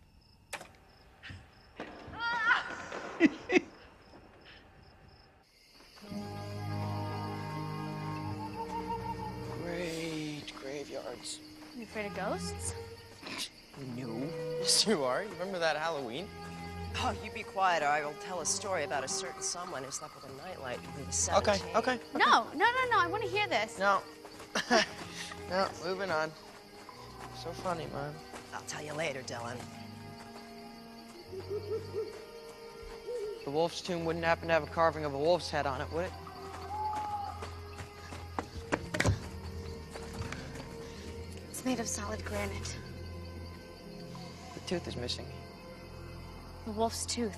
Great graveyards. You afraid of ghosts? No. Yes, you are. You remember that Halloween? Oh, you be quiet or I will tell a story about a certain someone who slept with a nightlight when he was 17. Okay. No, I want to hear this. No. No, moving on. So funny, Mom. I'll tell you later, Dylan. The wolf's tomb wouldn't happen to have a carving of a wolf's head on it, would it? It's made of solid granite. The tooth is missing. The wolf's tooth.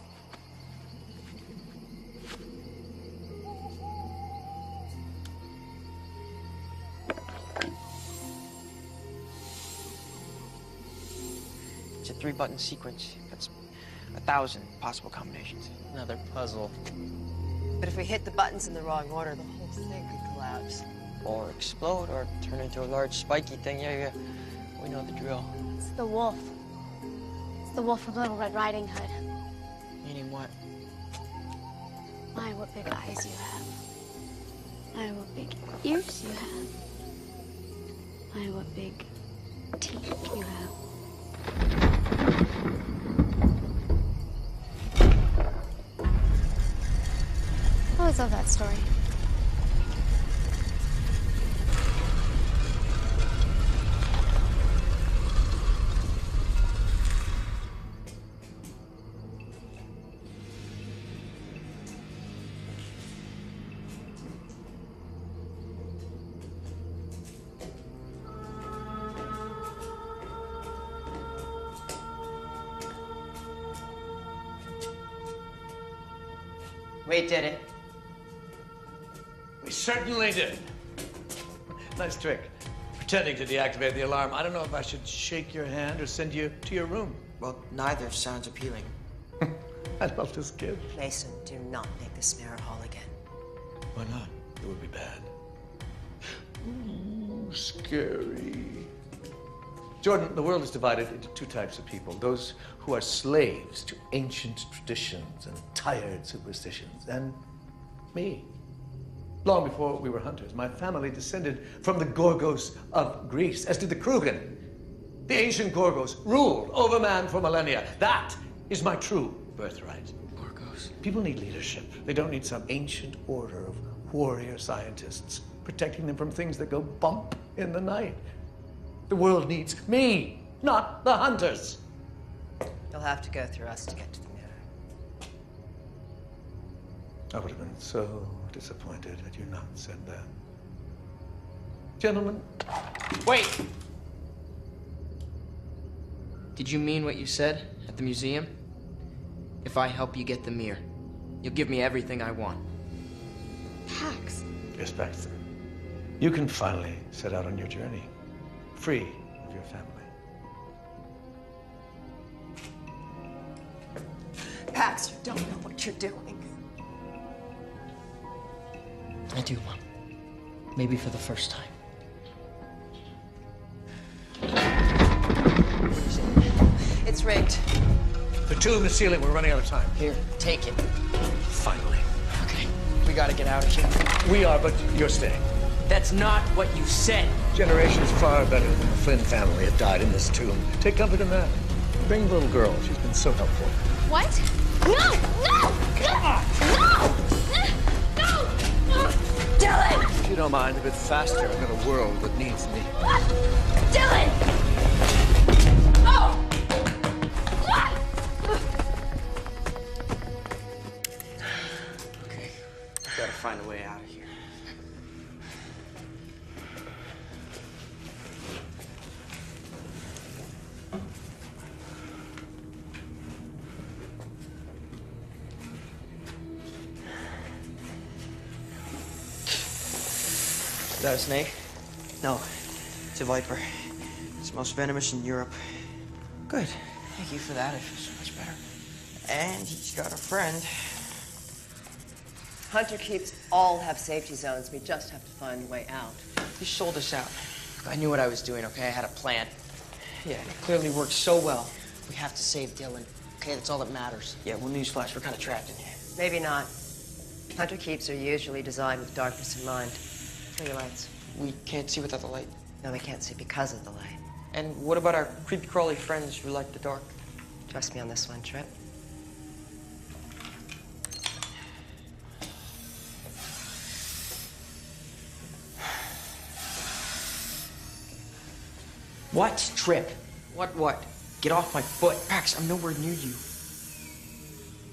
It's a 3-button sequence. That's 1,000 possible combinations. Another puzzle. But if we hit the buttons in the wrong order, the whole thing could collapse. Or explode, or turn into a large spiky thing. Yeah. We know the drill. It's the wolf. It's the wolf from Little Red Riding Hood. Meaning what? My, what big eyes you have. My, what big ears you have. My, what big teeth you have. I always love that story. We did it. We certainly did. Nice trick. Pretending to deactivate the alarm. I don't know if I should shake your hand or send you to your room. Well, neither sounds appealing. I love this kid. Mason, do not make this mirror hall again. Why not? It would be bad. Ooh, scary. Jordan, the world is divided into two types of people. Those who are slaves to ancient traditions and tired superstitions, and me. Long before we were hunters, my family descended from the Gorgos of Greece, as did the Krugen. The ancient Gorgos ruled over man for millennia. That is my true birthright. Gorgos. People need leadership. They don't need some ancient order of warrior scientists protecting them from things that go bump in the night. The world needs me, not the hunters. You'll have to go through us to get to the mirror. I would have been so disappointed had you not said that. Gentlemen. Wait! Did you mean what you said at the museum? If I help you get the mirror, you'll give me everything I want. Pax. Yes, Baxter. You can finally set out on your journey, free of your family. Pax, you don't know what you're doing. I do, Mom. Maybe for the first time. It's rigged. The two in the ceiling, we're running out of time. Here, take it. Finally. Okay, we gotta get out of here. We are, but you're staying. That's not what you said. Generations far better than the Flynn family have died in this tomb. Take comfort in that. Bring the little girl. She's been so helpful. What? No! No! No! No! Dylan! If you don't mind a bit faster, I've got a world that needs me. Dylan! Oh! Okay, gotta find a way out of here. Is that a snake? No, it's a viper. It's the most venomous in Europe. Good. Thank you for that. I feel so much better. And he's got a friend. Hunter keeps all have safety zones. We just have to find a way out. He sold us out. I knew what I was doing, okay? I had a plan. Yeah, and it clearly worked so well. We have to save Dylan. Okay, that's all that matters. Yeah, well, newsflash, we're kind of trapped in here. Maybe not. Hunter keeps are usually designed with darkness in mind. Show your lights. We can't see without the light. No, we can't see because of the light. And what about our creepy crawly friends who like the dark? Trust me on this one, Trip. What? Trip. What? Get off my foot. Pax, I'm nowhere near you.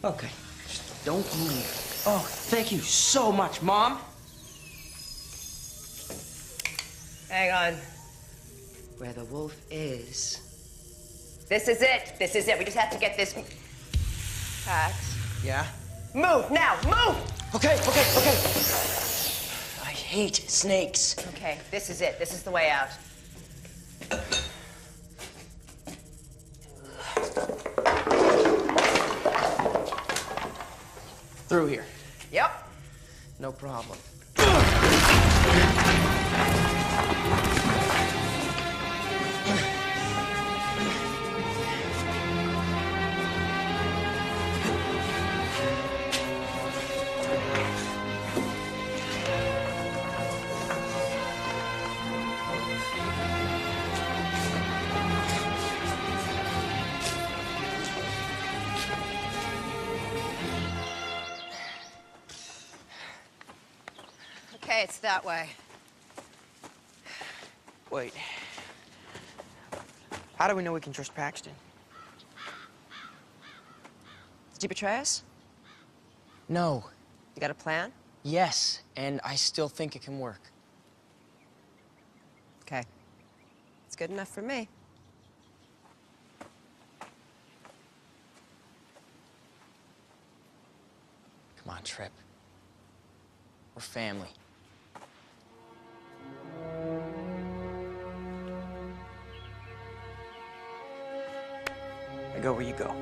Okay, just don't move. Oh, thank you so much, Mom. Hang on. Where the wolf is. This is it. This is it. We just have to get this. Pax. Yeah? Move now. Move. Okay. I hate snakes. Okay, this is it. This is the way out. Through here. Yep. No problem. Okay, it's that way. Wait. How do we know we can trust Paxton? Did you betray us? No. You got a plan? Yes, and I still think it can work. Okay. It's good enough for me. Come on, Trip. We're family. I go where you go.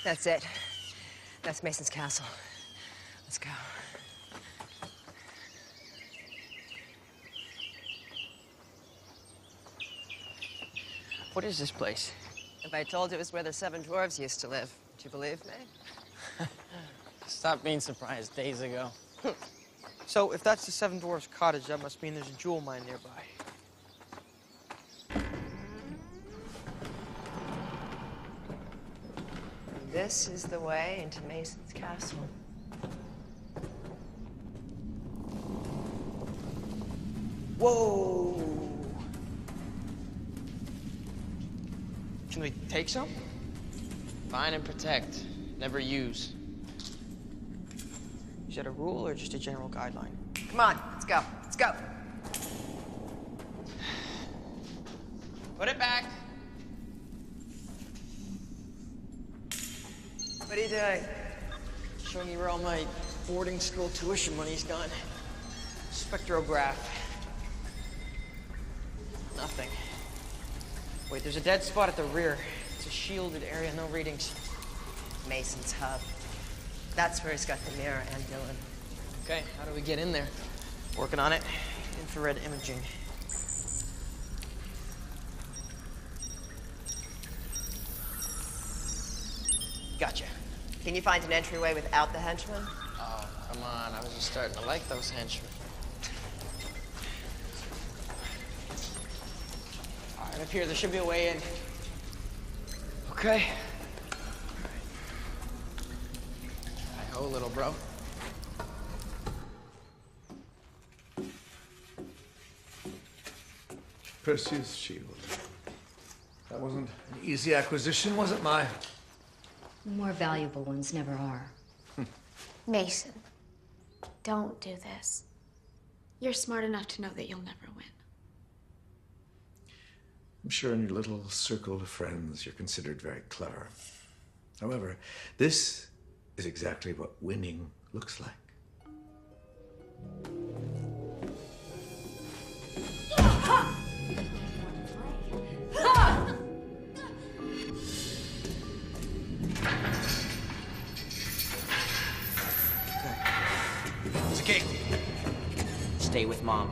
That's it. That's Mason's castle. Let's go. What is this place? If I told you it was where the 7 dwarves used to live, would you believe me? Stopped being surprised days ago. So if that's the 7 Dwarfs' cottage, that must mean there's a jewel mine nearby. This is the way into Mason's castle. Whoa! Can we take some? Find and protect. Never use. Is that a rule or just a general guideline? Come on, let's go. Let's go. Put it back. What are you doing? Showing you where all my boarding school tuition money's gone. Spectrograph. Nothing. Wait, there's a dead spot at the rear. It's a shielded area, no readings. Mason's hub. That's where he's got the mirror and Dylan. Okay, how do we get in there? Working on it. Infrared imaging. Gotcha. Can you find an entryway without the henchmen? Oh, come on. I was just starting to like those henchmen. All right, up here, there should be a way in. Okay. Hi-ho, little bro. Perseus' shield. That wasn't an easy acquisition, was it, Maya? More valuable ones never are. Mason, don't do this. You're smart enough to know that you'll never win. I'm sure in your little circle of friends, you're considered very clever. However, this is exactly what winning looks like. It's okay. Stay with Mom.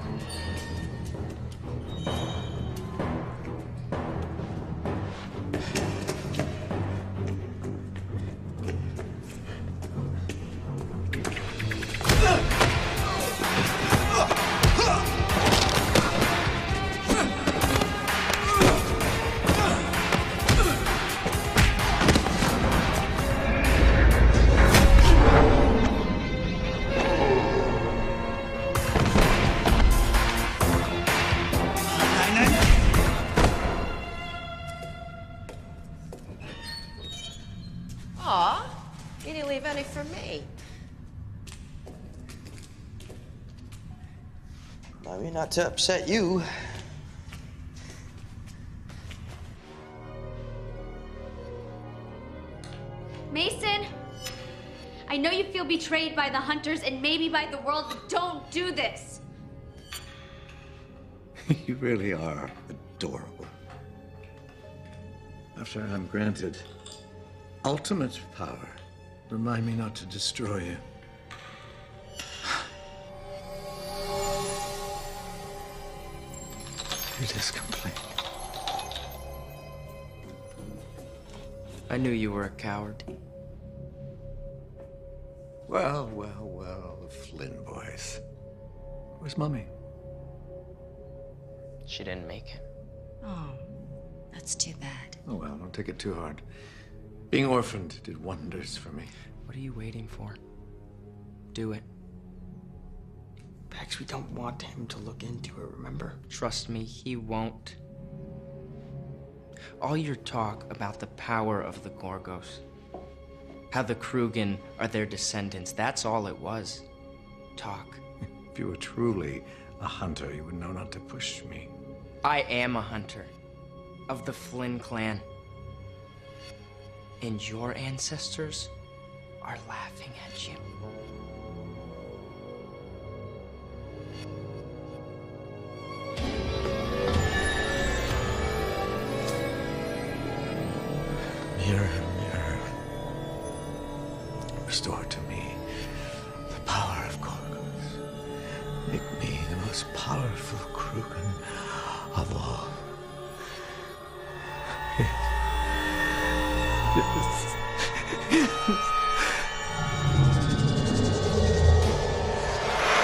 Aw, you didn't leave any for me. I mean, not to upset you. Mason! I know you feel betrayed by the hunters and maybe by the world, but don't do this! You really are adorable. After I'm granted ultimate power, remind me not to destroy you. It is complete. I knew you were a coward. Well, well, well, the Flynn boys. Where's Mummy? She didn't make it. Oh, that's too bad. Oh, well, don't take it too hard. Being orphaned did wonders for me. What are you waiting for? Do it. Pax, we don't want him to look into it, remember? Trust me, he won't. All your talk about the power of the Gorgos, how the Krugen are their descendants, that's all it was. Talk. If you were truly a hunter, you would know not to push me. I am a hunter of the Flynn clan. And your ancestors are laughing at you. Mirror, mirror Restore to me the power of Gorgos. Make me the most powerful Krugen of all.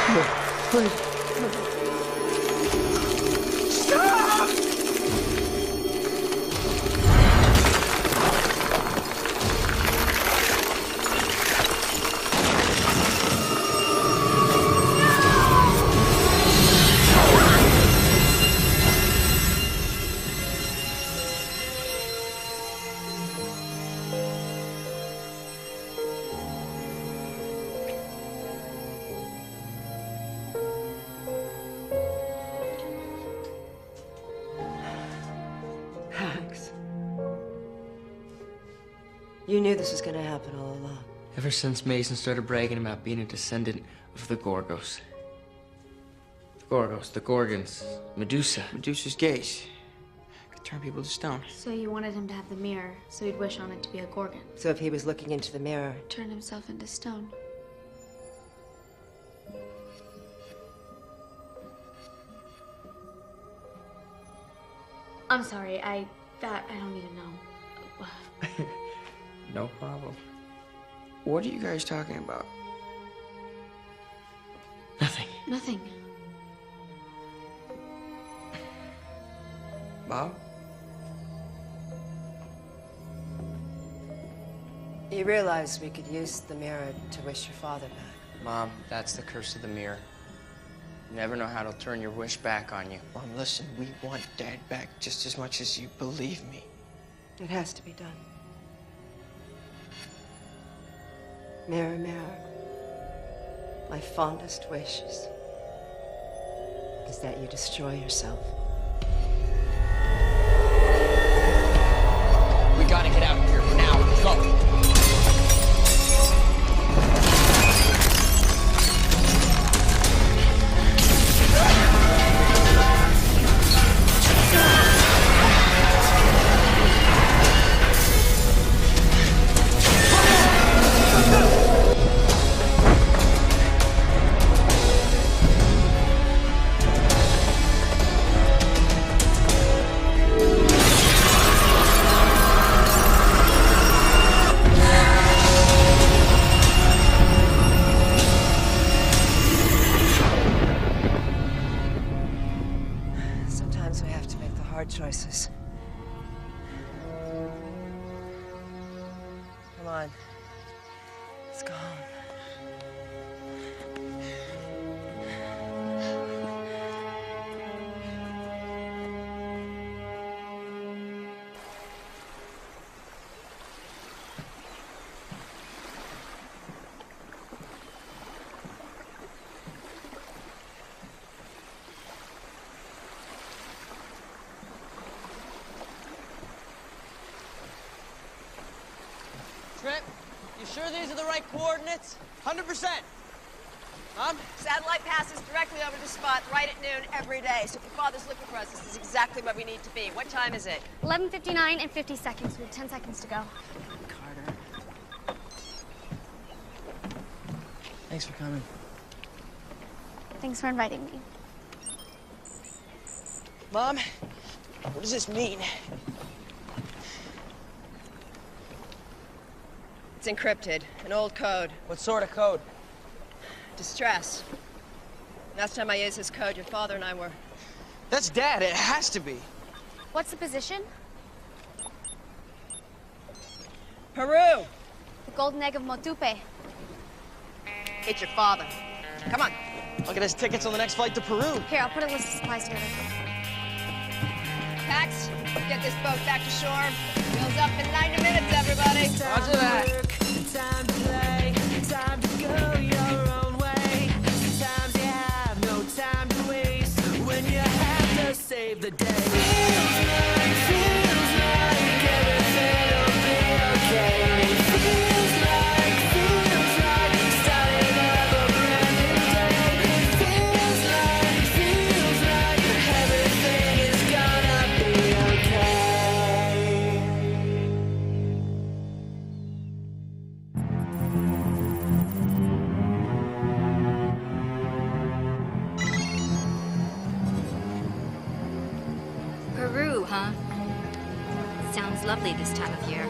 No, please. Stop! You knew this was gonna happen all along. Ever since Mason started bragging about being a descendant of the Gorgos. The Gorgos, the Gorgons, Medusa. Medusa's gaze could turn people to stone. So you wanted him to have the mirror, so he'd wish on it to be a Gorgon. So if he was looking into the mirror, Turn himself into stone. I'm sorry, I don't even know. No problem. What are you guys talking about? Nothing. Mom? you realize we could use the mirror to wish your father back. Mom, that's the curse of the mirror. You never know how it'll turn your wish back on you. Mom, listen, we want Dad back just as much as you believe me. It has to be done. Mirror, mirror, my fondest wishes is that you destroy yourself. We gotta get out of here now. Go. Sometimes we have to make the hard choices. Come on. Let's go home. Trip, you sure these are the right coordinates? 100%. Mom? Satellite passes directly over the spot right at noon every day. So if your father's looking for us, this is exactly where we need to be. What time is it? 11:59 and 50 seconds. We have 10 seconds to go. Thanks for coming. Thanks for inviting me. Mom, what does this mean? It's encrypted. An old code. What sort of code? Distress. Last time I used this code, your father and I were... That's Dad. It has to be. What's the position? Peru! The golden egg of Motupe. It's your father. Come on. Look at his tickets on the next flight to Peru. Here, I'll put a list of supplies together. Pax, get this boat back to shore. Wheels up in 90 minutes, everybody. Roger that. Time to play, time to go your own way. Sometimes you have no time to waste when you have to save the day. Feels like everything will be okay. Feels like starting up a brand new day. Feels like everything is gonna be okay. lovely this time of year.